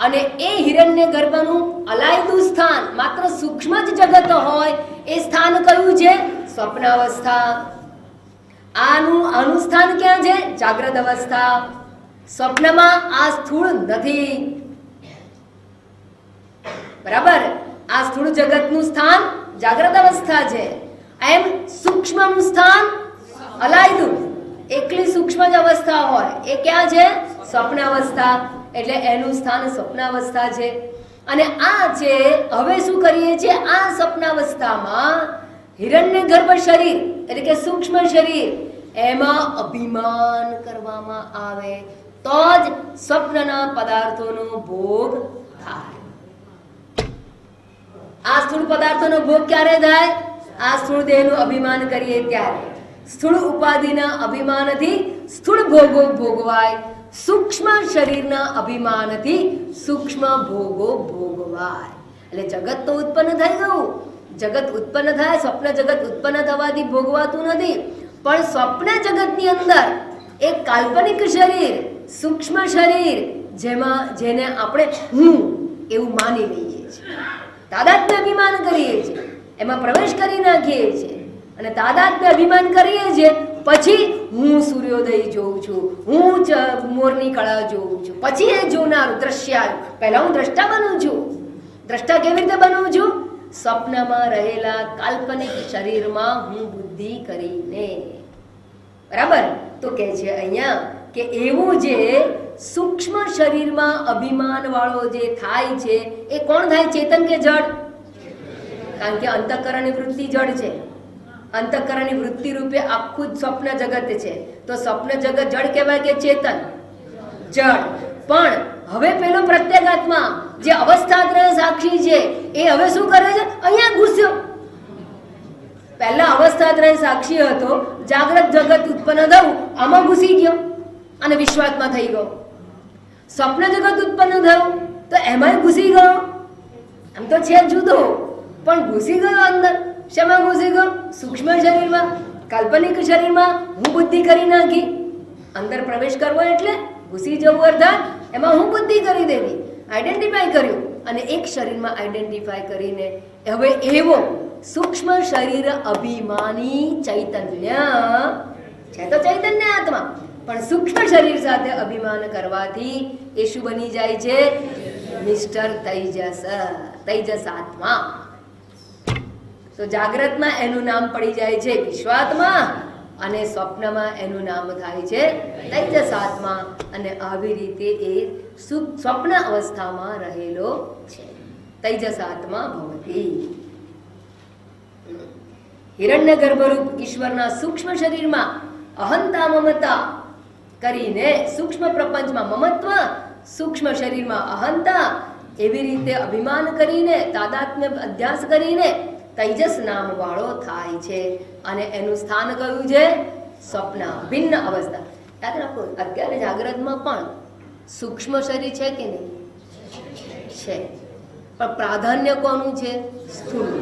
અને એ હિરણ્યગર્ભનું અલાયદું સ્થાન, માત્ર સૂક્ષ્મ જ જગત હોય એ સ્થાન કયું છે? સ્વપ્નાવસ્થા. આનું સ્થાન ક્યાં છે? જાગ્રત અવસ્થા. સ્વપ્નમાં આ સ્થૂળ નથી. બરાબર? આ સ્થૂળ જગતનું સ્થાન જાગ્રત અવસ્થા છે. એમ સૂક્ષ્મનું સ્થાન અલાયદું, એકલી સૂક્ષ્મ જ અવસ્થા હોય એ ક્યાં છે? સ્વપ્નાવસ્થા. એટલે એનું સ્થાન સ્વપ્નાવસ્થા છે. અને આ છે, હવે શું કરીએ છીએ? આ સ્વપ્નાવસ્થામાં હિરણ્યગર્ભ શરીર એટલે કે સૂક્ષ્મ શરીર, એમાં અભિમાન કરવામાં આવે તો જ સ્વપ્નના પદાર્થોનો ભોગ થાય. આ સ્થૂળ પદાર્થોનો ભોગ ક્યારે થાય? આ સ્થૂળ દેહનું અભિમાન કરીએ ત્યારે. સ્થૂળ ઉપાધિના અભિમાનથી સ્થૂળ ભોગો ભોગવાય, સૂક્ષ્મ શરીરના અભિમાનથી સૂક્ષ્મ ભોગો ભોગવાય. એટલે જગત તો ઉત્પન્ન થઈ ગયું. જગત ઉત્પન્ન થાય, સ્વપ્ન જગત ઉત્પન્ન થવાથી ભોગવાતું નથી. પણ સ્વપ્ન જગતની અંદર એક કાલ્પનિક શરીર, સૂક્ષ્મ શરીર, જેને આપણે હું એવું માની લઈએ છીએ, તાદાત્મ્ય અભિમાન કરીએ છીએ, એમાં પ્રવેશ કરી નાખીએ છીએ અને તાદાત્મ્ય અભિમાન કરીએ છીએ. પછી હું સૂર્યોદય જોઉં છું, હું મોરની કળા જોઉં છું, પછી એ જોનારું દ્રશ્ય આવ્યું. પહેલા હું દ્રષ્ટા બનું છું. દ્રષ્ટા કેવી રીતે બનું છું? સ્વપ્નમાં રહેલા કાલ્પનિક શરીરમાં હું બુદ્ધિ કરીને. બરાબર? તો કહે છે અહીંયા કે એવું જે સૂક્ષ્મ શરીરમાં અભિમાન વાળો જે થાય છે એ કોણ થાય? ચેતન કે જડ? કારણ કે અંતઃકરણની વૃત્તિ જડ છે. અંતઃકરણની વૃત્તિ રૂપે આખું જ સ્વપ્ન જગત છે. તો સ્વપ્ન જગત જડ કહેવાય કે ચેતન? જડ. પણ હવે પેલો પ્રત્યેગાત્મા જે અવસ્થાત્રય સાક્ષી છે એ હવે શું કરે છે? અહીંયા ઘૂસ્યો. પહેલા અવસ્થાત્રય સાક્ષી હતો, જાગ્રત જગત ઉત્પન્ન થયું, આમાં ઘૂસી ગયો અને વિશ્વાત્મા થઈ ગયો. સ્વપ્ન જગત ઉત્પન્ન થયું તો એમાંય ઘૂસી ગયો. આમ તો છે જુદો, પણ ઘૂસી ગયો અંદર. શેમાં ઘૂસી ગયો? સૂક્ષ્મ શરીરમાં, કાલ્પનિક શરીરમાં હું બુદ્ધિ કરી નાખી. અંદર પ્રવેશ કરવો એટલે ઘૂસી જવું, અર્થાત એમાં હું બુદ્ધિ કરી દેવી. આઈડેન્ટિફાય કર્યું અને એક શરીરમાં આઈડેન્ટિફાય કરીને હવે એવો સૂક્ષ્મ શરીર અભિમાની ચૈતન્ય છે. તો ચૈતન્ય આત્મા, પણ સૂક્ષ્મ શરીર સાથે અભિમાન કરવાથી એ શું બની જાય છે? મિસ્ટર તૈજસ, તૈજસ આત્મા. તો જાગ્રતમાં એનું નામ પડી જાય છે વિશ્વાત્મા અને સ્વપ્નમાં એનું નામ થાય છે તૈજસ આત્મા. અને આવી રીતે એ સ્વપ્ન અવસ્થામાં રહેલો છે. તૈજસ આત્મા ભવતી. હિરણ્ય ગર્ભરૂપ ઈશ્વરના સૂક્ષ્મ શરીરમાં અહંતા મમતા કરીને, સૂક્ષ્મ પ્રપંચમાં મમત્વ, સૂક્ષ્મ શરીરમાં અહંતા, એવી રીતે અભિમાન કરીને, તાદાત્મ્ય અધ્યાસ કરીને તૈજસ નામ વાળો થાય છે. અને એનું સ્થાન કયું છે? સ્વપ્ન, ભિન્ન અવસ્થા. યાદ રાખો, અત્યારે જાગ્રતમાં પણ સૂક્ષ્મ શરીર છે કે નહીં? છે, પણ પ્રાધાન્ય કોનું છે? સ્થૂળ.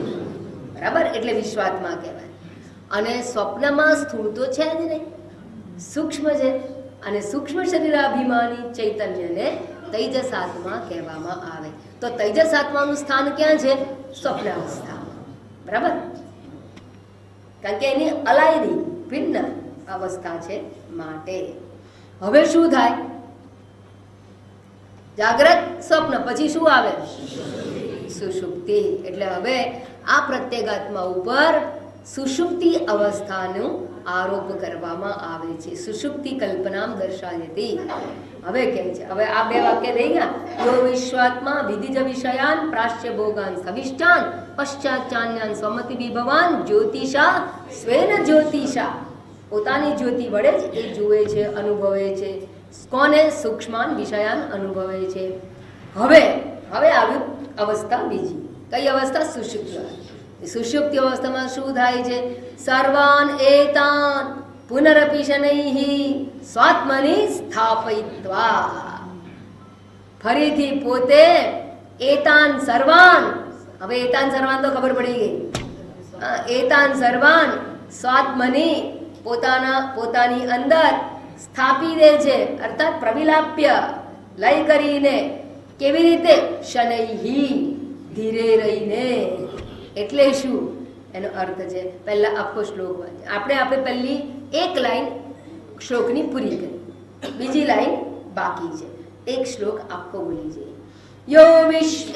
બરાબર? એટલે વિશ્વાત્મા કહેવાય. અને સ્વપ્નમાં સ્થૂળ તો છે જ નહીં, સૂક્ષ્મ છે. અને સૂક્ષ્મ શરીરાભિમાની ચૈતન્યને તૈજસ આત્મા કહેવામાં આવે. તો તૈજસ આત્માનું સ્થાન ક્યાં છે? સ્વપ્ન અવસ્થામાં. બરાબર? કારણ કે એની અલાયદી ભિન્ન અવસ્થા છે. માટે હવે શું થાય? જાગ્રત, સ્વપ્ન, પછી શું આવે? સુષુપ્તિ. એટલે હવે આ પ્રત્યેગાત્મા ઉપર સુષુપ્તિ અવસ્થાનો આરોપ કરવામાં આવે છે. સુષુપ્તિ કલ્પનામ દર્શાયતી. હવે કહે છે, હવે આ બે વાક્ય થઈ ગયા. યો વિશ્વાત્મા વિધિજ વિષયાન પ્રાશ્ય ભોગાન સવિષ્ટાન પશ્ચાચાન્યાન સ્વમતિ વિભવાન જ્યોતિષા સ્વેન જ્યોતિષા. પોતાની જ્યોતિ વડે જ એ જુએ છે, અનુભવે છે. કોને? સૂક્ષ્માન વિષયાન અનુભવે છે. હવે આવ્યું અવસ્થા બીજી. કઈ અવસ્થા? સુષુપ્તિ. સુષુપ્તિ અવસ્થામાં શું થાય છે? સર્વાન એતાન પુનરપી શનૈહિ સ્વાત્મની સ્થાપયિત્વા. ફરીથી પોતે એતાન સર્વાન, હવે એતાન સર્વાન તો ખબર પડી ગઈ. એતાન સર્વાન સ્વાત્મની, પોતાની અંદર સ્થાપી દે છે, અર્થાત પ્રવિલાપ્ય, લય કરીને. કેવી રીતે? શનૈહિ, ધીરે રહીને. એટલે શું એનો અર્થ છે? પહેલા આખો શ્લોક વાંચે. આપણે પહેલી એક લાઈન શ્લોકની પૂરી કરી, બીજી લાઈન બાકી છે. એક શ્લોક આખો બોલી જઈએ.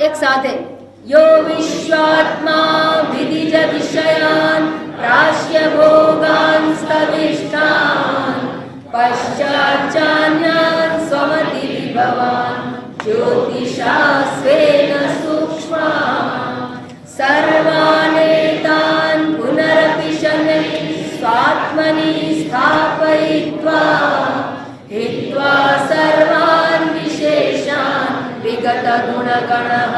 એક સાથે. યો વિશ્વાત્મા વિધિજ વિષયાન પ્રાશ્ય ભોગાન સ્થવિષ્ઠાન પશ્ચાચાન્યાન સ્વમતિ વિભવાન જ્યોતિષા સ્વેન સૂક્ષ્મા સર્વાનેતાન પુનરપી શનૈહિ સ્વાત્મની સ્થાપયિત્વા हित्वा सर्वान् विशेषान् विगत गुणगणः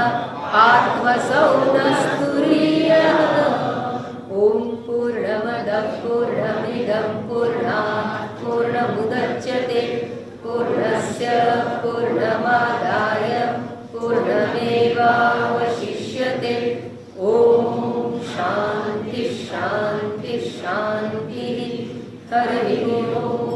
आत्मसौनस्तुरीयः। ॐ पूर्णमदः पूर्णमिदं पूर्णात् पूर्णमुदच्यते पूर्णस्य पूर्णमादाय पूर्णमेवावशिष्यते। ॐ शान्ति शान्ति शान्तिः। हरिः ओम्।